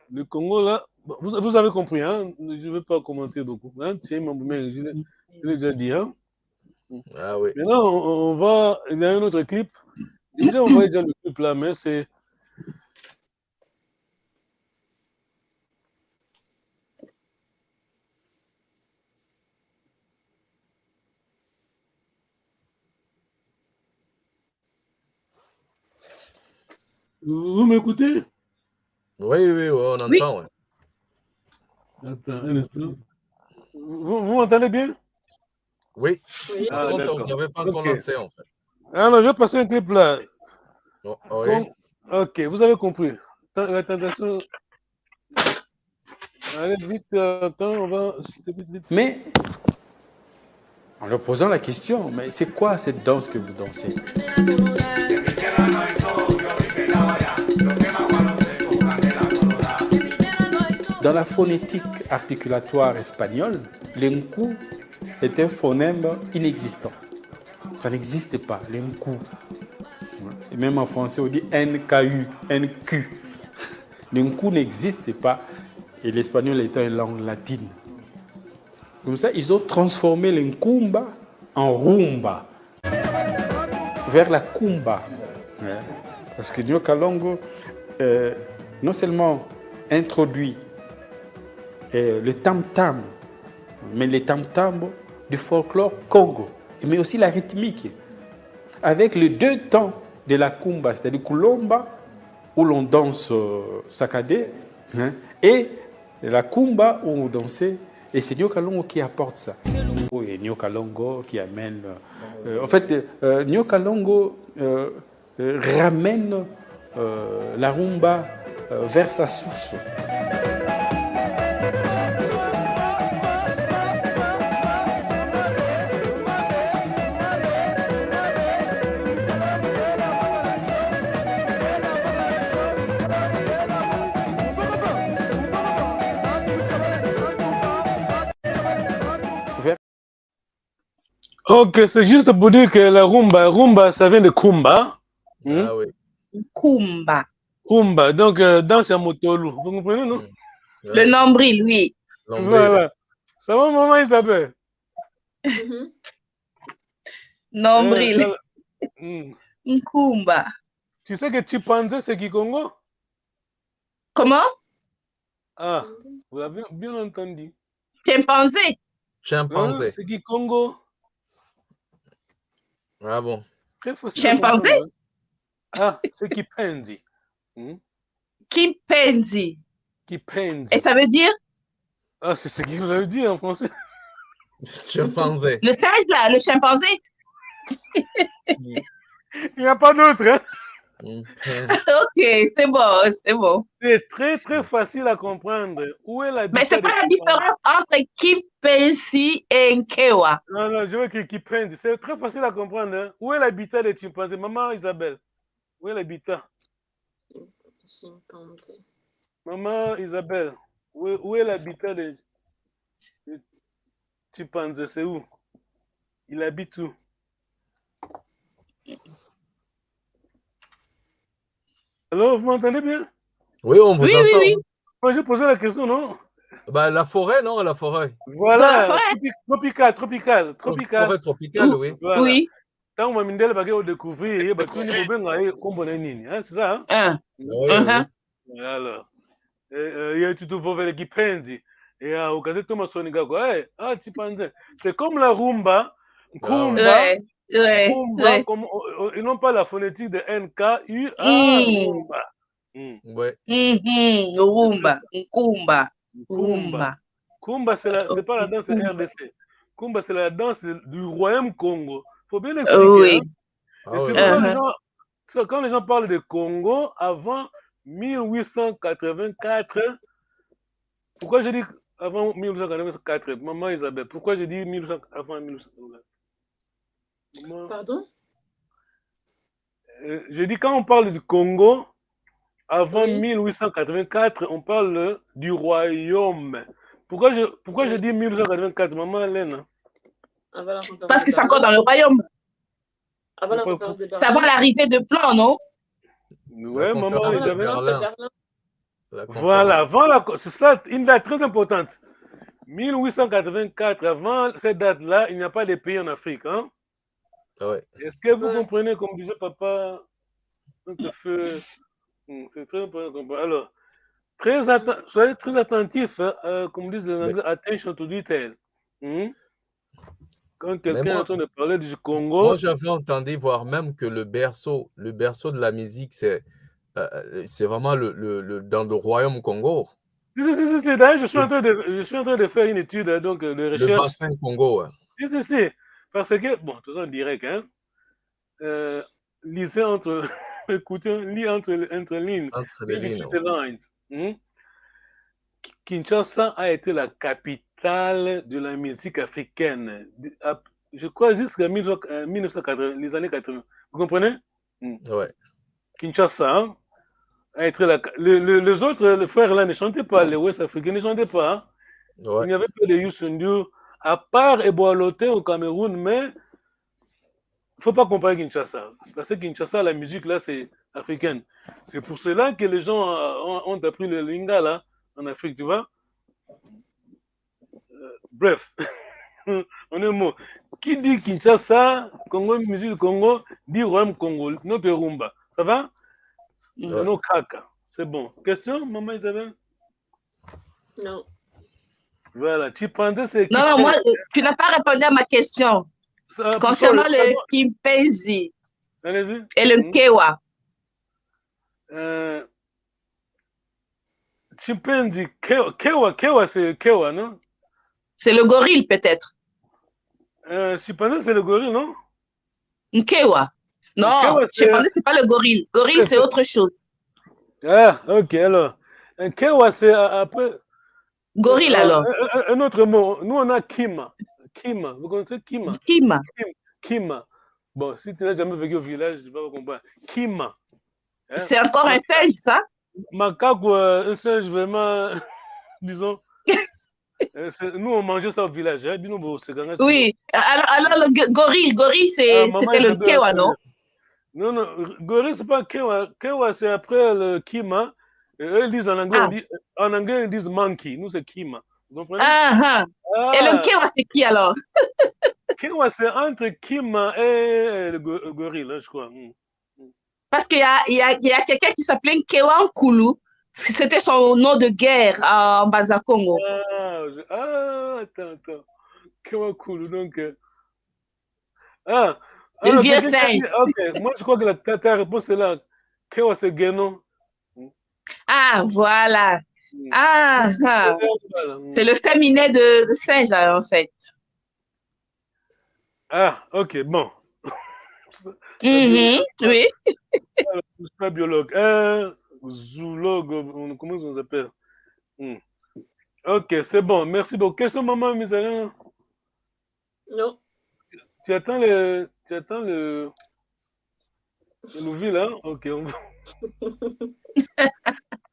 Le Congo là, vous avez compris, hein? Je ne vais pas commenter beaucoup. Hein? Je l'ai déjà dit, hein? Ah oui. Maintenant, on va. Il y a un autre clip. Déjà, on voit déjà le clip là, mais c'est. Vous m'écoutez? Oui, on entend. Ouais. Attends, un instant. Vous m'entendez bien? Oui. Ah, vous n'avez pas encore lancé, en fait. Alors, je vais passer un clip là. Oh, oui. Ok, vous avez compris. La tentation. Allez, vite, attends, on va. Vite. Mais, en leur posant la question, mais c'est quoi cette danse que vous dansez? Dans la phonétique articulatoire espagnole, l'encu est un phonème inexistant. Ça n'existe pas, l'encu. Et même en français, on dit NKU, NQ. L'Nkou n'existe pas et l'espagnol étant une langue latine. Comme ça, ils ont transformé l'Nkumba en rumba, vers la kumba. Parce que Nyo Kalongo, non seulement introduit le tam-tam, mais le tam-tam du folklore Congo, mais aussi la rythmique, avec les deux temps de la kumba, c'est-à-dire Kulomba, où l'on danse sakadé, et la kumba où on dansait, et c'est Nyo Kalongo qui apporte ça. Et Nyo Kalongo qui amène... en fait, Nyo Kalongo ramène la rumba vers sa source. Ok, c'est juste pour dire que la rumba, ça vient de kumba. Ah oui. Kumba. Kumba, donc danse à Motolu. Vous comprenez, non? Le nombril, oui. Voilà. Ça va, maman Isabelle? Nombril. Kumba. Tu sais que chimpanzé, c'est Kikongo? Comment? Ah, vous avez bien entendu. Chimpanzé. Chimpanzé. C'est Kikongo. Ah bon. Chimpanzé? Ah, c'est Kipenzi. Kipenzi. Kipenzi. Et ça veut dire? Ah, c'est ce qu'il vous avez dit en français. Chimpanzé. Le singe là, le chimpanzé. Il n'y a pas d'autre, hein? Ok, c'est bon, c'est bon. C'est très, très facile à comprendre. Où est la Mais c'est pas la différence entre Kipenzi et Nkewa. Non, non, je veux que Kipenzi. C'est très facile à comprendre. Hein? Où est l'habitat des chimpanzés? Maman Isabelle, où est l'habitat? Chimpanzé. Maman Isabelle, où est l'habitat des chimpanzés? C'est où? Il habite où? Alors, vous m'entendez bien? Oui, on vous entend. Oui. Moi, j'ai posé la question, non? Bah, la forêt, non? La forêt. Voilà. Tropical, forêt tropicale, oui. Voilà. Oui. Tant que Mindel va découvrir, il va tout c'est ça? Hein? Oui. Alors, il y a tout pour les Kipenzi. Et au cas où Thomas Soniga, chimpanzé. C'est comme la rumba. Kumba. Ouais. Ils n'ont pas la phonétique de N-K-U-A. Rumba. Kumba. Kumba, c'est pas la danse RDC. Kumba, c'est la danse du Royaume Congo. Il faut bien l'expliquer. Quand les gens parlent de Congo, avant 1884, pourquoi je dis avant 1884, maman Isabelle, pourquoi je dis avant 1884? Pardon? Je dis quand on parle du Congo, avant 1884, on parle du royaume. Pourquoi je dis 1884, maman Hélène? Parce que c'est encore dans le royaume. Avant la conférence de Berlin. C'est avant l'arrivée de Plan, non? Ouais, maman Isabelle. Voilà, c'est ça, une date très importante. 1884, avant cette date-là, il n'y a pas de pays en Afrique. Hein? Ouais. Est-ce que vous comprenez, comme disait papa, c'est très important. Alors, soyez très attentifs, comme disent les Anglais, attention to detail. Quand quelqu'un est en train de parler du Congo... Moi, j'avais entendu voir même que le berceau de la musique, c'est vraiment dans le royaume Congo. Si, d'ailleurs, je suis en train de faire une étude donc, de recherche. Le bassin Congo, ouais. Si. Parce que, bon, tout ça en direct, hein. Lisez écoutez, lis entre lignes. Entre les lignes. Kinshasa a été la capitale de la musique africaine. Je crois jusqu'à 1980, les années 80. Vous comprenez? Ouais. Kinshasa, hein, a été les autres frères là ne chantaient pas, les Ouest Africains ne chantaient pas. Hein. Ouais. Il n'y avait pas de Youssou N'Dour, à part Eboaloté au Cameroun, mais il ne faut pas comparer Kinshasa. Parce que Kinshasa, la musique là, c'est africaine. C'est pour cela que les gens ont appris le lingala en Afrique, tu vois. Bref, on est mot. Qui dit Kinshasa, Congo, musique du Congo, dit Royaume Congo, notre rumba. Ça va? C'est nos caca. C'est bon. Question, maman Isabelle? Non. Voilà, tu pensais c'est... Non, moi, tu n'as pas répondu à ma question. Concernant le Kimpezi et le Kewa. Chimpanzé, Kewa, c'est Kewa, non? C'est le gorille, peut-être. Chimpanzé, c'est le gorille, non? Kewa. Non, chimpanzé, c'est pas le gorille. Gorille, c'est autre chose. Ah, ok, alors. Kewa, c'est après... Gorille, alors. Un autre mot. Nous, on a Kima. Kima. Vous connaissez Kima? Kima. Kima. Bon, si tu n'as jamais vécu au village, tu vas pas comprendre. Kima. Hein? C'est encore un singe, ça? Macaque, un singe vraiment, disons. Nous, on mangeait ça au village. Hein? Oui. Alors le gorille, c'était le Kewa, non? Non, gorille, c'est pas Kewa. Kewa, c'est après le Kima. Et eux, ils disent en anglais, ils disent monkey. Nous, c'est Kima. Vous comprenez? Et le Kewa, c'est qui alors? Kewa, c'est entre Kima et le gorille, là, je crois. Parce qu'il y a quelqu'un qui s'appelait Kewa Nkulu. C'était son nom de guerre en Baza-Congo. Attends. Kewa Nkulu, donc... le vieux singe. Ok, moi, je crois que ta réponse est là. Kewa, c'est Guénon. Ah, voilà. C'est le féminin de singe, en fait. Ah, ok, bon. Oui. Je ne suis pas biologue. Zoologue, comment on s'appelle? Ok, c'est bon. Merci beaucoup. Question, maman, Misaël? Non. Tu attends le nouveau, là? Ok, on va.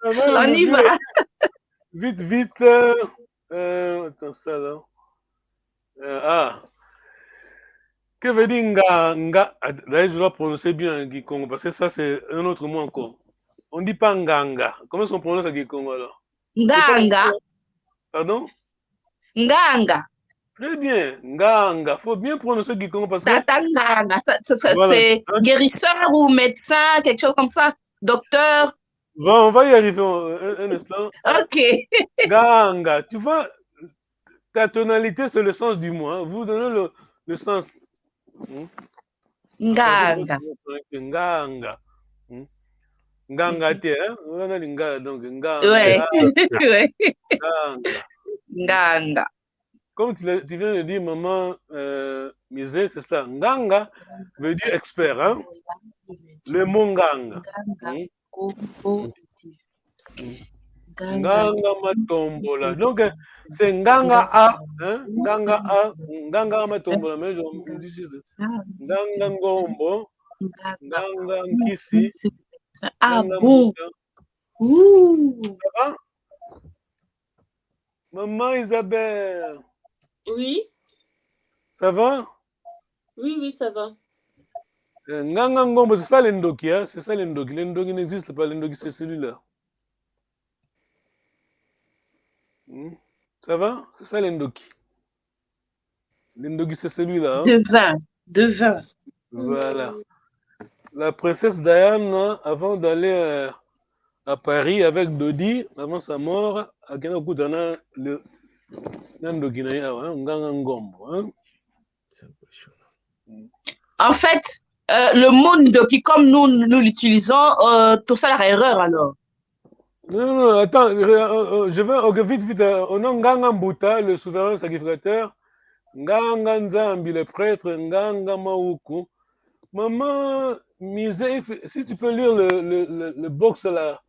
On y va. Vite. Attends, ça, là. Que veut dire nga? D'ailleurs, je dois prononcer bien Gikongo, parce que ça, c'est un autre mot encore. On ne dit pas nganga. Comment est-ce qu'on prononce à Gikongo, alors? Nganga. Pardon? Nganga. Très bien. Nganga. Il faut bien prononcer Gikongo, parce que... Nganga. C'est guérisseur ou médecin, quelque chose comme ça. Docteur. Bon, on va y arriver un instant. Ok. Nganga. Tu vois, ta tonalité, c'est le sens du mot. Hein. Vous donnez le sens. Nganga. Nganga. Nganga, hein? On a l'inganga, donc nganga. Ouais. Nganga. Comme tu viens de dire, maman Misé, c'est ça. Nganga veut dire expert, hein? Le mot nganga. Nganga matombola. Donc, c'est nganga a, hein? Nganga matombola. Mais je dis nganga ngombo, nganga nkisi. Ah bon? Ça va? Maman Isabelle. Oui. Ça va? Oui, ça va. Nganga ngombo, c'est ça l'endoki, hein? C'est ça l'endoki. L'endoki n'existe pas, l'endoki c'est celui-là. Ça va? C'est ça l'endoki. L'endoki c'est celui-là. Hein? De vin. Voilà. La princesse Diane, avant d'aller à Paris avec Dodi, avant sa mort, à Kenakutana, le Ndoki Nganga ngombo. Hein? C'est impressionnant. En fait, le mot Ndoki, comme nous l'utilisons, tout ça la erreur alors. Non, attends, je vais vite. On a Nganga Mbuta, le souverain sacrificateur, Nganga Nzambi, le prêtre, Nganga Mauku. Maman Misé, si tu peux lire le box là,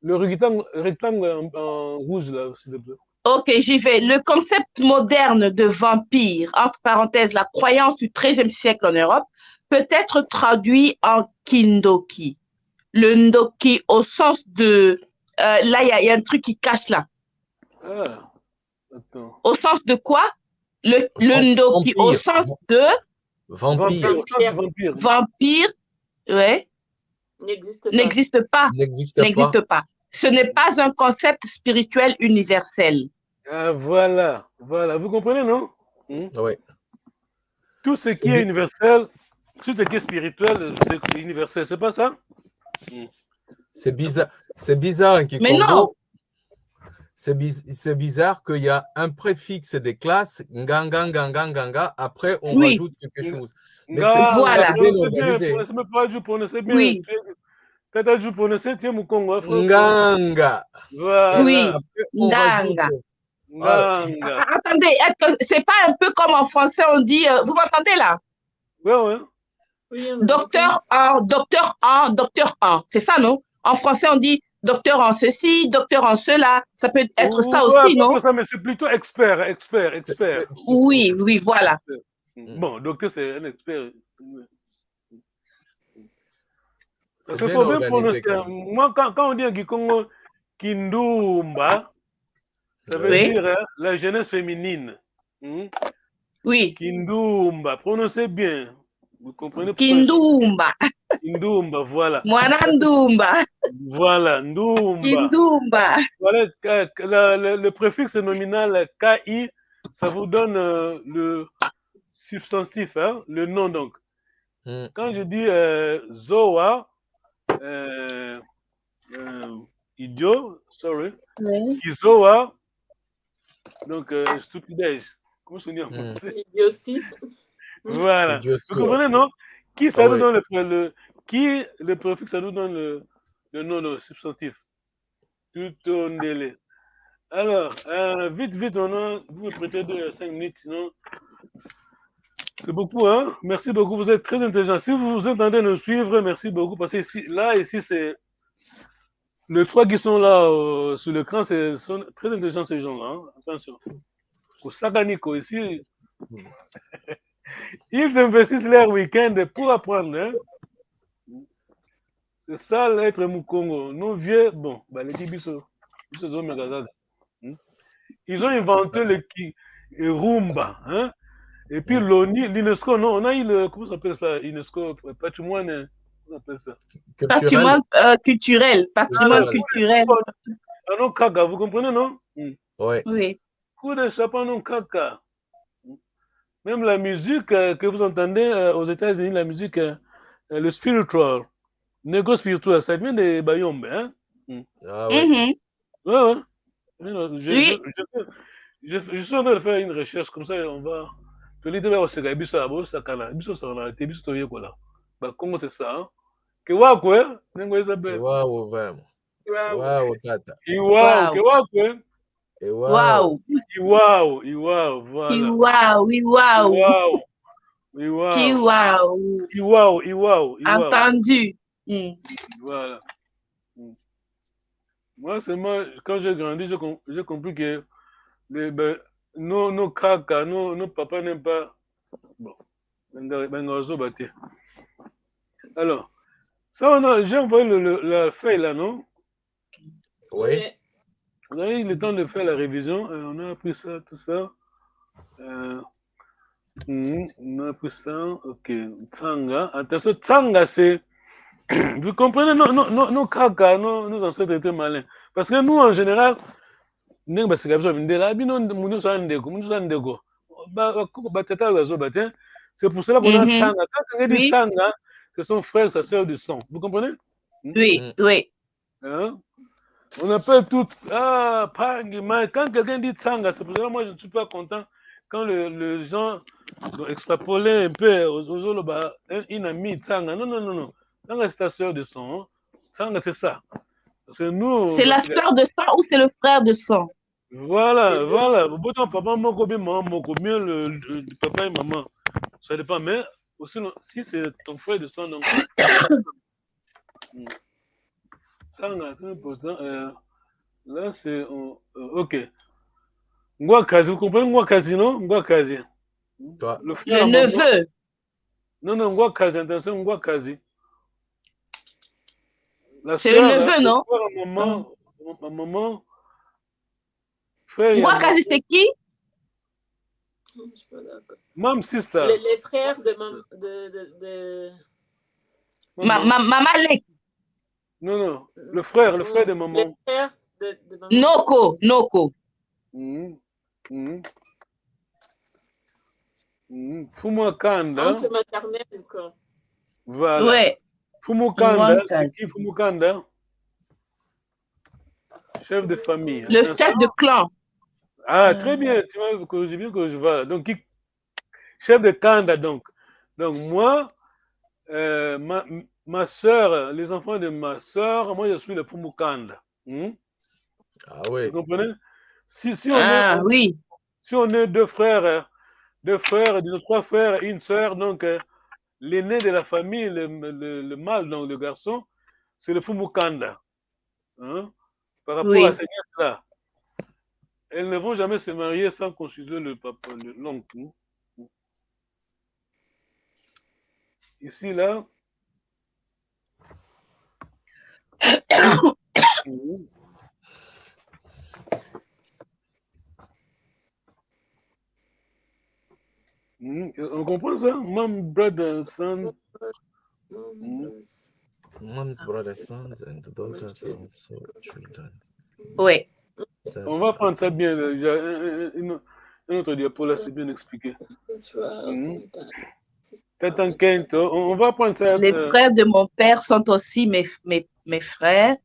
le rectangle en rouge là, s'il te plaît. Ok, j'y vais. Le concept moderne de vampire, entre parenthèses, la croyance du XIIIe siècle en Europe, peut être traduit en Kindoki. Le Ndoki au sens de... là, il y a un truc qui cache là. Ah, attends. Au sens de quoi? Le Ndoki au sens de... Vampire. Vampire, ouais. N'existe pas. N'existe pas. N'existe pas. Ce n'est pas un concept spirituel universel. Ah, voilà, voilà. Vous comprenez, non? Oui. Tout ce qui est universel, tout ce qui est spirituel, c'est universel. C'est pas ça? C'est bizarre en Kikongo. Mais non. C'est bizarre qu'il y a un préfixe des classes, nganga, nganga, nganga, après on rajoute quelque chose. Mais voilà. C'est bien organisé. Oui. Nganga. Voilà. Oui. Après, on rajoute. Attendez, c'est pas un peu comme en français on dit, vous m'entendez là? Oui. Oui, docteur en, c'est ça, non? En français, on dit docteur en ceci, docteur en cela. Ça peut être ça aussi, non? Ça, mais c'est plutôt expert. Oui, voilà. Bon, docteur, c'est un expert. C'est bien organisé. Moi, quand on dit en Kikongo Kindumba, ça veut dire la jeunesse féminine. Oui. Kindumba, prononcez bien. Vous comprenez? Kindumba. Kindumba, voilà. Mwanandumba. Voilà, Ndumba. Kindumba. Voilà, le préfixe nominal KI, ça vous donne le substantif, hein, le nom donc. Quand je dis Zoa, idiot, sorry, Izoa, donc stupidège. Comment se dit en français? Idiotie. Voilà. Vous comprenez, non? Qui ça nous donne le préfixe, ça nous donne le nom, le substantif. Tout un délai. Alors, vite, vous me prêtez 5 minutes, sinon. C'est beaucoup, hein? Merci beaucoup, vous êtes très intelligent. Si vous entendez nous suivre, merci beaucoup, parce que ici, c'est. Les trois qui sont là sur l'écran, sont très intelligents, ces gens-là. Hein? Attention. Au Saganiko, ici. Ils investissent leur week-end pour apprendre. Hein? C'est ça l'être Mukongo. Nos vieux, bon, les Kibiso, ils ont inventé le Rumba. Hein? Et puis l'UNESCO, non, on a eu le, comment ça s'appelle ça, UNESCO, patrimoine, comment ça s'appelle ça? Patrimoine culturel. Patrimoine culturel. Non, Kaka, vous comprenez, non? Oui. Coup de chapeau, non, Kaka. Même la musique que vous entendez aux États-Unis, la musique, le spiritual, négo spirituel, ça vient de Bayombe, hein? Ah ouais. Ouais. Je suis en train de faire une recherche, comme ça, on va. Comment c'est ça? Hein? Que wakwe, nengo Isabelle. Wow, vraiment. Wow, tata. Iwao, que wakwe. Wow. Iwao, voilà. Iwao. Entendu. Voilà. Moi, quand j'ai grandi, j'ai compris que nos caca, nos papas n'aiment pas. Bon. Alors, ça, j'ai envoyé la feuille là, non? Oui. On a eu le temps de faire la révision. On a appris ça, tout ça. On a appris ça. Ok. Tsanga. Attention, Tsanga, c'est. Vous comprenez, nos caca, nos ancêtres étaient malins. Parce que nous, en général, c'est pour cela qu'on a Tsanga. Quand on dit Tsanga, c'est son frère, sa soeur du sang. Vous comprenez? Oui. Hein? On appelle tout. Quand quelqu'un dit Tsanga, c'est pour ça que moi je ne suis pas content quand les gens extrapolaient un peu aux autres, il a mis Tsanga. Non. Tsanga, c'est ta soeur de sang. Hein? Tsanga, c'est ça. C'est la soeur de sang ou c'est le frère de sang? Voilà. Autant papa, maman, mieux le papa et maman. Ça dépend, mais aussi, si c'est ton frère de sang, donc. Tsanga, c'est important. Là, c'est. Ok. Ngwakazi, vous comprenez Ngwakazi, non? Ngwakazi. Le neveu. Non, Ngwakazi, attention, Ngwakazi. C'est le neveu, non? Maman. Ngwakazi, c'est qui? Je suis pas d'accord. Mam sister. Les frères de Mamalek. Non, non. Le frère de maman. Le frère de maman. Noko. Fumo Kanda. Oncle maternel, quoi. Voilà. Ouais. Fumo Kanda, c'est qui Fumo Kanda? Chef de famille. Le chef de clan. Ah, très bien. Tu vois, j'ai bien que je vois. Donc, chef de Kanda, donc. Donc, moi, ma soeur, les enfants de ma soeur, moi, je suis le Fumo Kanda. Ah oui. Vous comprenez? Si oui. Si on est deux frères, disons 3 frères et une sœur, donc l'aîné de la famille, le mâle, donc le garçon, c'est le Fumukanda. Hein? Par rapport à ces là elles ne vont jamais se marier sans consulter le papa, l'oncle. Ici, là. On comprend ça? Mom, brother, son. Mom's brother, sons, and daughters are also children. Oui. On va prendre ça bien. Une autre diapo là, c'est bien expliqué. On va prendre ça. Les frères de mon père sont aussi mes frères.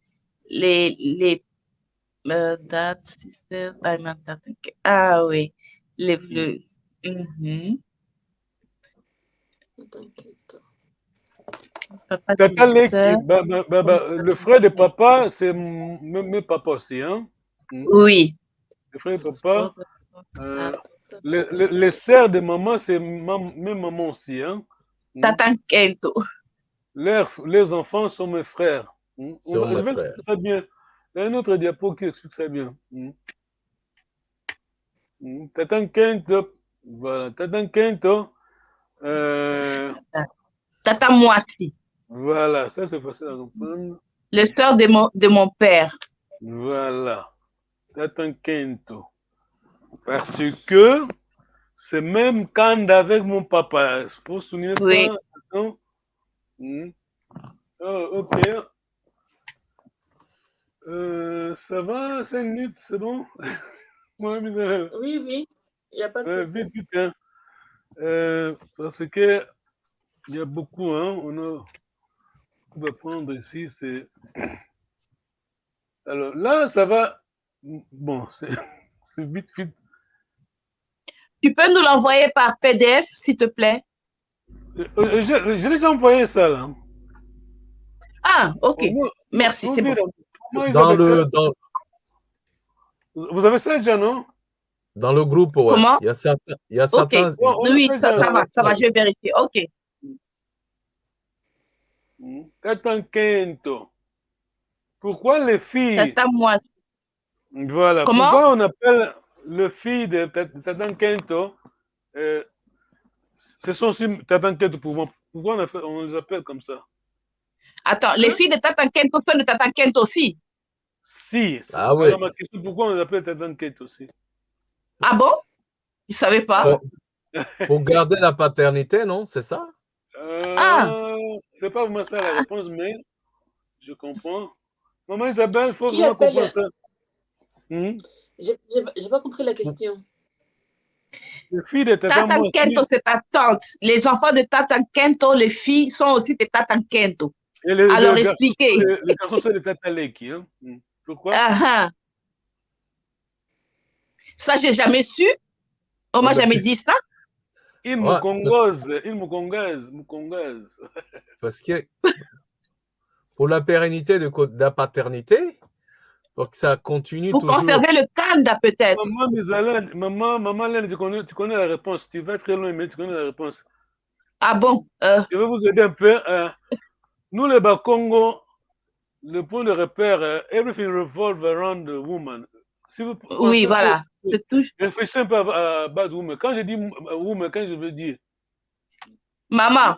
Les dad, sister, ah oui. Papa le frère de papa, c'est mes papas aussi, hein? Oui. Le frère de papa. Les sœurs de maman, c'est mes mamans aussi, hein? Tatankento. Les enfants sont mes frères. Sont mes frères. Ça bien. Il y a un autre diapo qui explique ça bien. Tatankento. Voilà, Tatankento. Tata Moissi. Voilà, ça c'est facile à comprendre. Le sœur de mon père. Voilà. Tatankento. Parce que c'est même quand avec mon papa. Pour souligner ça. Oh, ok. Ça va, 5 minutes, c'est bon? Oui, oui. Il n'y a pas de souci. Vite, hein. Parce que il y a beaucoup, hein. On va prendre ici, c'est. Alors là, ça va. Bon, c'est vite. Tu peux nous l'envoyer par PDF, s'il te plaît? J'ai déjà envoyé ça, là. Ah, ok. Merci, c'est bon. Vous avez ça déjà, non? Dans le groupe, ouais. Comment? Il y a certains. Oui, ça va, je vais vérifier. Ok. Tatankento. Pourquoi les filles. Tata moi. Voilà. Comment? Pourquoi on appelle les filles de Tatankento ce sont aussi Tatankento pour moi. Pourquoi on les appelle comme ça? Attends, les filles de Tatankento sont de Tatankento aussi? Si. Ah oui. Alors ma question, pourquoi on les appelle Tatankento aussi? Ah bon? Je ne savais pas. Pour garder la paternité, non? C'est ça? C'est pas vraiment ça la réponse, mais je comprends. Maman Isabelle, il faut Qui vraiment appelle... comprendre ça. J'ai pas compris la question. Les filles de Tatankento, c'est ta tante. Les enfants de Tatankento, les filles sont aussi de Tatankento. Alors expliquez. Les garçons sont de Tataleki. Hein? Pourquoi? Ça, j'ai jamais su. On m'a jamais dit ça. Une Mukongaise. Parce que pour la pérennité de la paternité, pour que ça continue pour toujours. Pour conserver le Kanda, peut-être. Maman, tu connais la réponse. Tu vas très loin, mais tu connais la réponse. Ah bon? Je vais vous aider un peu. Nous, les Bakongo, le point de repère, everything revolves around the woman. Si vous oui, voilà. Réfléchissez un peu à Bad Woman. Quand je dis woman, quand je veux dire maman.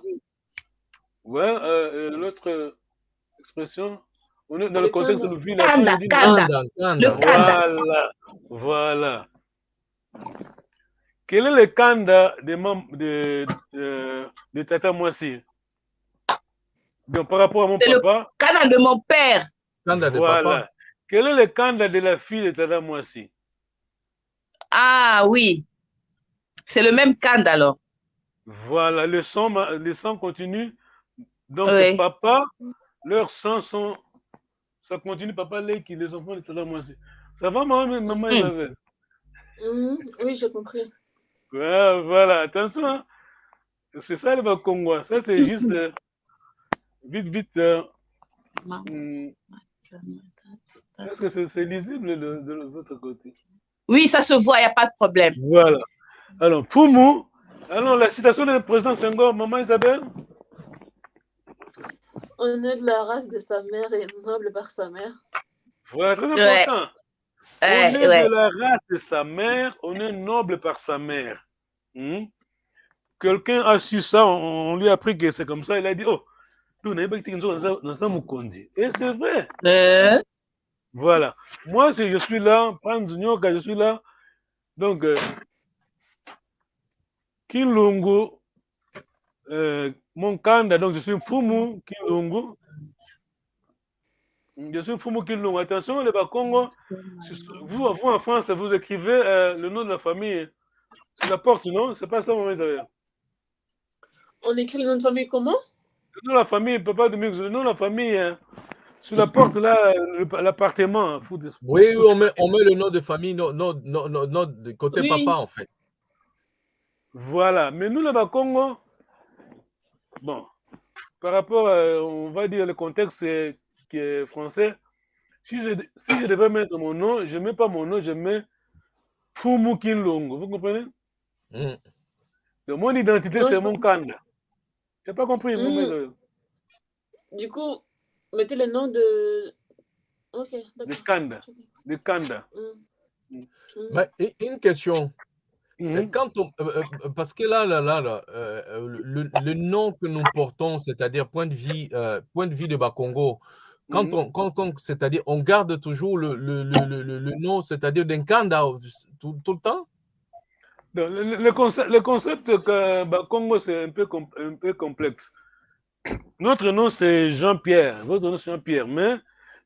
Ouais, l'autre expression, on est dans le contexte de nos vies. Kanda. Voilà. Quel est le Kanda des membres de Tata Moissi? Donc, par rapport à mon C'est le papa. Kanda de mon père. Kanda de Voilà. papa. Quel est le Kanda de la fille de Tata Moissi? Ah oui. C'est le même Kanda alors. Voilà, le sang continue. Donc, Oui. papa, leurs sangs sont. Ça continue, papa, les enfants de Tata Moissi. Ça va, maman Isabelle? Oui, j'ai compris. Ouais, voilà, attention. Hein. C'est ça le Bakongo. Ça, c'est juste vite. Est-ce que c'est lisible de votre côté? Oui, ça se voit, il n'y a pas de problème. Voilà. Alors, Fumu, alors la citation du président Senghor, maman Isabelle? On est de la race de sa mère et noble par sa mère. Voilà, très important. On est de la race de sa mère, on est noble par sa mère. Quelqu'un a su ça, on lui a appris que c'est comme ça, il a dit, oh, et c'est vrai. Voilà. Moi, si je suis là, je suis là, donc, Kilungu, mon Kanda, donc je suis Fumu Kilungu. Je suis Fumu Kilungu. Attention, les Bakongo, vous en France, vous écrivez le nom de la famille sur la porte, non? C'est pas ça, maman Isabelle? On écrit le nom de famille comment? Le nom de la famille, papa de Mix, le nom de la famille, sur la porte, là, l'appartement. Oui, on met le nom de famille, de côté papa, en fait. Voilà. Mais nous, les Bakongo, bon, par rapport, on va dire, le contexte qui est français, si je devais mettre mon nom, je ne mets pas mon nom, je mets Fumu Kilungu. Vous comprenez? Donc, mon identité, c'est mon Kanda. Tu n'as pas compris, Du coup, mettez le nom de... Ok, d'accord. De Kanda. Mais une question. Quand parce que là, le nom que nous portons, c'est-à-dire point de vue de Bakongo, c'est-à-dire on garde toujours le nom, c'est-à-dire d'Nkanda tout le temps? Le concept que Bakongo, c'est un peu complexe. Notre nom, c'est Jean-Pierre. Votre nom, c'est Jean-Pierre. Mais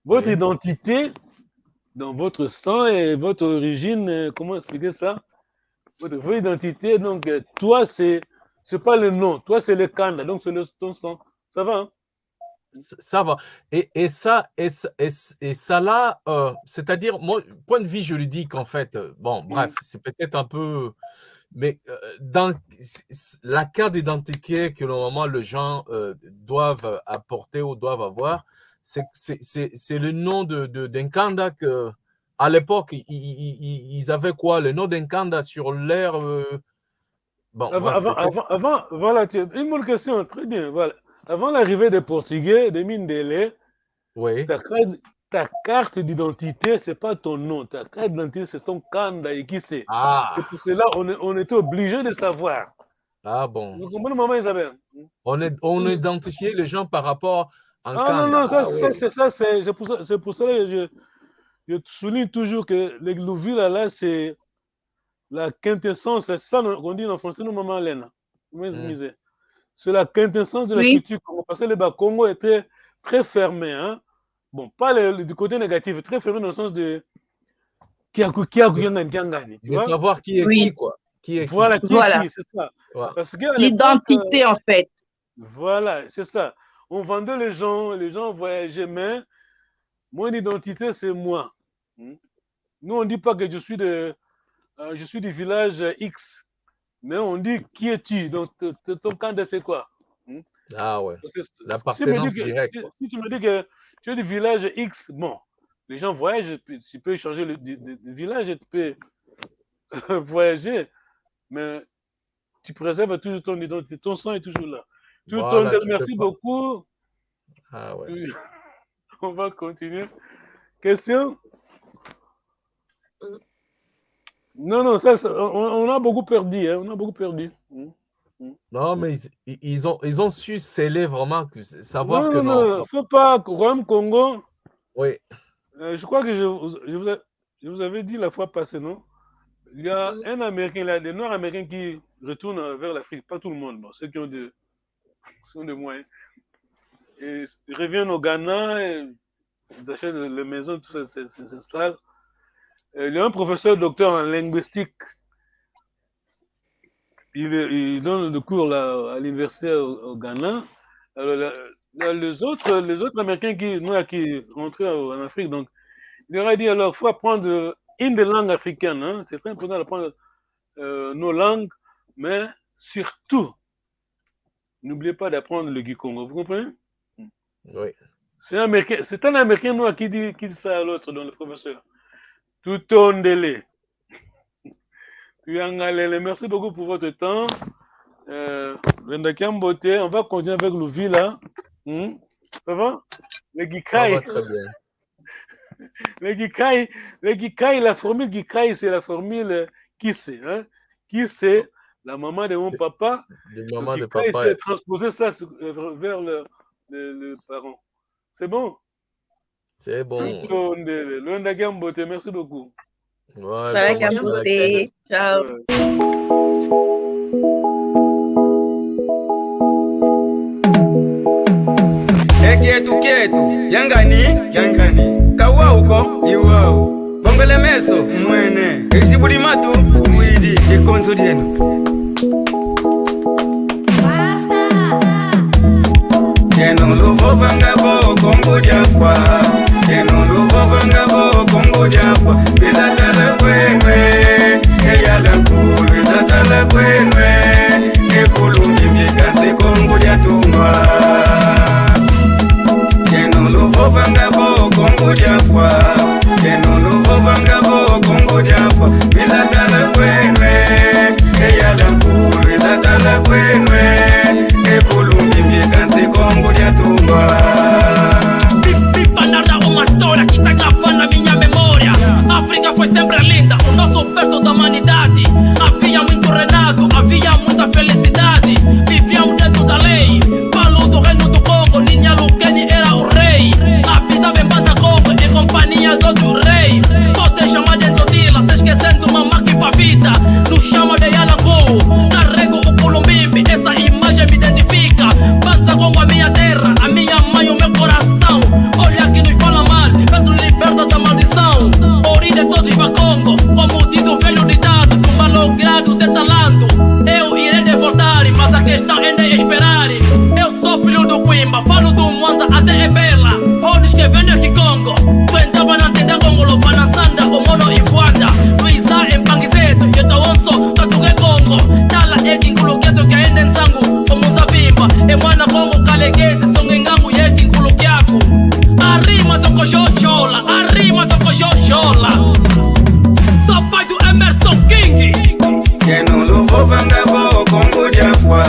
votre identité, dans votre sang et votre origine, comment expliquer ça? Votre identité, donc, toi, c'est pas le nom. Toi, c'est le Kanda. Donc, c'est ton sang. Ça va, hein? Ça va. Et ça là, c'est-à-dire, moi, point de vue juridique, en fait, bon, bref, c'est peut-être un peu... Mais dans la carte d'identité que normalement les gens doivent apporter ou doivent avoir, c'est le nom d'un Kanda que, à l'époque, ils avaient quoi? Le nom d'un Kanda sur l'air. Bon, avant, voilà, une bonne question, très bien. Voilà. Avant l'arrivée des Portugais, des Mindélé, oui. Ta carte d'identité, ce n'est pas ton nom. Ta carte d'identité, c'est ton Kanda et qui c'est. C'est pour cela on était obligé de savoir. Ah bon. Vous comprenez, maman Isabelle? On identifiait les gens par rapport à un Kanda. Non, c'est pour cela que je souligne toujours que les Louvila, là, c'est la quintessence, c'est ça qu'on dit en français, nous, maman Lena. C'est la quintessence de la culture Congo, parce que les Bakongo étaient très fermés, hein. Bon, pas du côté négatif, très fermé dans le sens de de savoir qui est qui, quoi. Voilà, qui est qui, c'est ça. Ouais. L'identité, en fait. Voilà, c'est ça. On vendait les gens voyageaient, mais mon identité, c'est moi. Nous, on ne dit pas que je suis du village X, mais on dit qui es-tu, donc ton Kanda, c'est quoi? Ah ouais, l'appartenance directe. Si tu me dis que tu es du village X, bon, les gens voyagent, tu peux changer de village, tu peux voyager, mais tu préserves toujours ton identité, ton sang est toujours là. Voilà, merci beaucoup. Ah ouais. On va continuer. Question? Non, ça, on a beaucoup perdu, hein, on a beaucoup perdu. Non, mais ils ont su sceller vraiment, savoir que non. Non, faut pas, Royaume Congo. Oui. Je crois que je vous avais dit la fois passée, non? Il y a un Américain, il y a des Noirs américains qui retournent vers l'Afrique, pas tout le monde, bon, ceux qui ont des moyens. ils reviennent au Ghana, ils achètent les maisons, tout ça, s'installent. Il y a un professeur docteur en linguistique. Il donne le cours à l'université au Ghana. Alors, les autres Américains qui rentraient en Afrique, donc, il leur a dit, alors, il faut apprendre une des langues africaines. Hein. C'est très important d'apprendre nos langues, mais surtout, n'oubliez pas d'apprendre le Kikongo. Vous comprenez? Oui. C'est un Américain noir qui dit ça à l'autre, dans le professeur. Tout ondélé. Merci beaucoup pour votre temps. Beauté, on va continuer avec Louvi là. Ça va? Le Gikai. Ça va très bien. Le Gikai, la formule Gikai, c'est la formule qui c'est. Hein? Qui c'est la maman de mon papa. De maman de papa. papa. C'est transposer ça vers le parent. C'est bon? C'est bon. Le Beauté, merci beaucoup. Ouais, ça va, Beauté. Ciao. Kietu yangani kawa uko iwao bongole meso mwene isibuli matu uwidi ikonzo dienu Keno luvo vangabo kongo jafa Keno luvo vangabo kongo jafa bizatala kwenwe eyala kulu bizatala kwenwe ekulungi mikansi kongo jatungwa Vangabo Congo Jaffa, Keno Luvo Vangabo Congo Jaffa, bizatala kwenwe, eyala kulu bizatala kwenwe, ekulungi mikansi Congo Jatumba. Pipa narra uma história que tá gravando na minha memória. África foi sempre linda, o nosso berço da humanidade. Havia muito renato, havia muita felicidade. Vivíamos dentro da lei, Palu do reino do Congo, Ninha Lukeni era o rei. Habitava em Banda Congo, em companhia do outro rei. Pode chamar de Endodila, se esquecendo uma máquina pra vida. Nos chama de Yalangu, carrego o Culumbimbi, essa imagem me identifica. Banda Congo, a minha terra, a minha mãe, o meu coração. Olha que nos fala mal, peço liberta da maldição. Origem de todos para Congo, como diz o velho ditado, com malogrado de talento. Eu irei devoltar, mas a questão ainda é esperar. Eu sou filho do Quimba, falo do Mwanza até Ebela. Olhos que vendem aqui Congo, tu entrava na tenda Congo, louva na Sanda, o Mono e Fuanda. Luísa em Panguizeto, eu tô onso, Tatuque Congo. Tala é Kinkuluqueto que ainda em Sango, como Zabimba. E Mwana Congo, Caleguese, Songengango e é Kinkuluquiaco. Arrima do Cojojola, arrima do Cojojola. Sou pai do Emerson King. Keno Luvo Vangabo Congo Jaffa,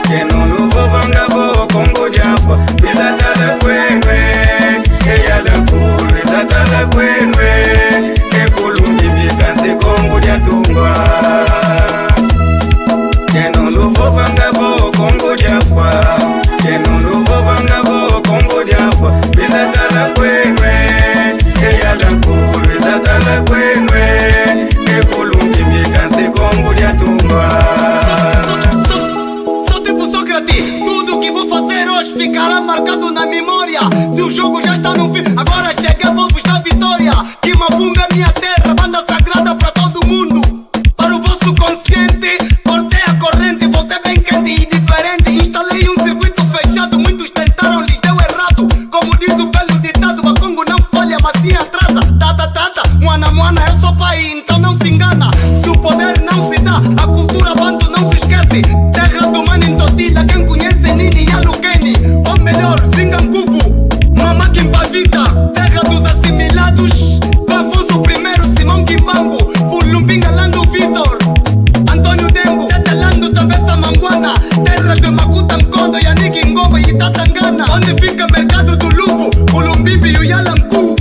Keno Luvo Vangabo Congo Jaffa, bizatala kwenwe, eyala kulu bizatala kwenwe, ekulungi mikansi Congo Jatungwa. Keno Luvo Vangabo Congo Jaffa, Keno Luvo Vangabo Congo Jaffa, bizatala kwenwe, eyala kulu bizatala kwenwe, ekulungi mikansi Congo Jatungwa. Sou tipo Sócrates, tudo que vou fazer hoje ficará marcado na memória. Se o jogo já está no fim, agora chega, vou vos dar vitória. Que Mavunga é minha terra, banda sagrada para todo mundo. Para o vosso consciente, cortei a corrente, voltei bem quente e diferente. Instalei um circuito fechado, muitos tentaram, lhes deu errado. Como diz o belo ditado, a Congo não falha, mas sim atrasa. Tata, Mwana, eu sou pai, então não se engana. Se o poder não se dá, a cultura banto não se esquece. Terra do Mano Ndodila, quem conhece Nini Yalukeni. Ou melhor, Zinganguvu, Mama Kimpavita. Terra dos assimilados, Afonso I, Simão Kimbangu. Fulumbinga, Lando Vitor, Antônio Dengo, Tetelando, Tabessa Manguana. Terra de Makuta Mkondo, Yannick Ngobo e Tatangana. Onde fica mercado do Luvo, Culumbimbi e o Yalangu.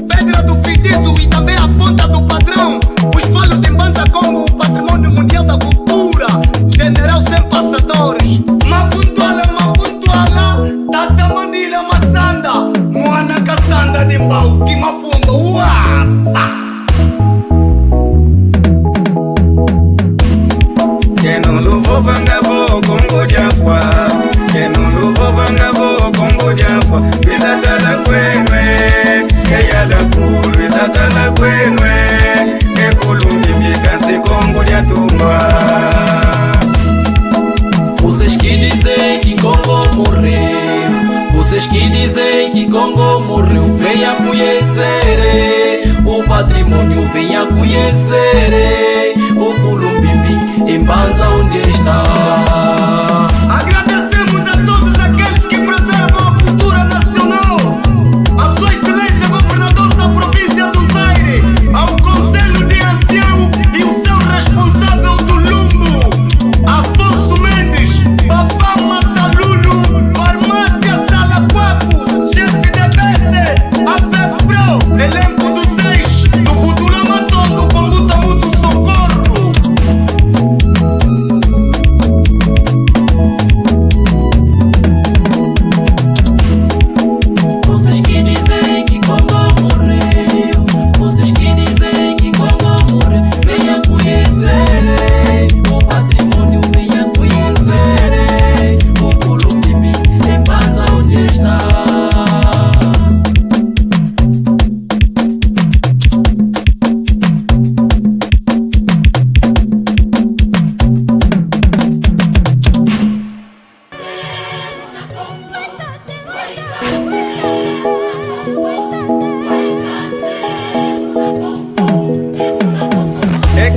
Pedra do Feitiço e também a ponta do padrão. Os falos de Mbanza Congo, o patrimônio mundial da cultura. General sem passadores. Mapuntuala, Tata Mandila Massanda. Mwana Kassanda de Mbau, Kimafundo, Uasa. Keno Luvo Vangabo Congo Jaffa, Keno Luvo Vangabo Congo Jaffa. dizem que Congo morreu, vocês que dizem que Congo morreu, venha conhecer o patrimônio, venha conhecer o Culumbimbi em Banza onde está. Agradecemos a todos aqueles que preservam a cultura nacional, a sua excelência governador da província do Zaire, ao conselho de ancião e o seu responsável do Lumbo, Afonso Mendes, Papá Matalulu, Farmácia Salaquaco, chefe de Bete, a FEPRO, elenco do 6, do Budulama todo, com luta muito socorro. Vocês que dizem que Congo morreu, vocês que dizem que Congo morreu, venha conhecer o patrimônio, venha conhecer o Culumbimbi em Banza onde está.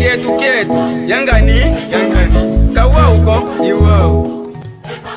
Quieto, quieto, Yangani, Kawauko, Iwao. Epa,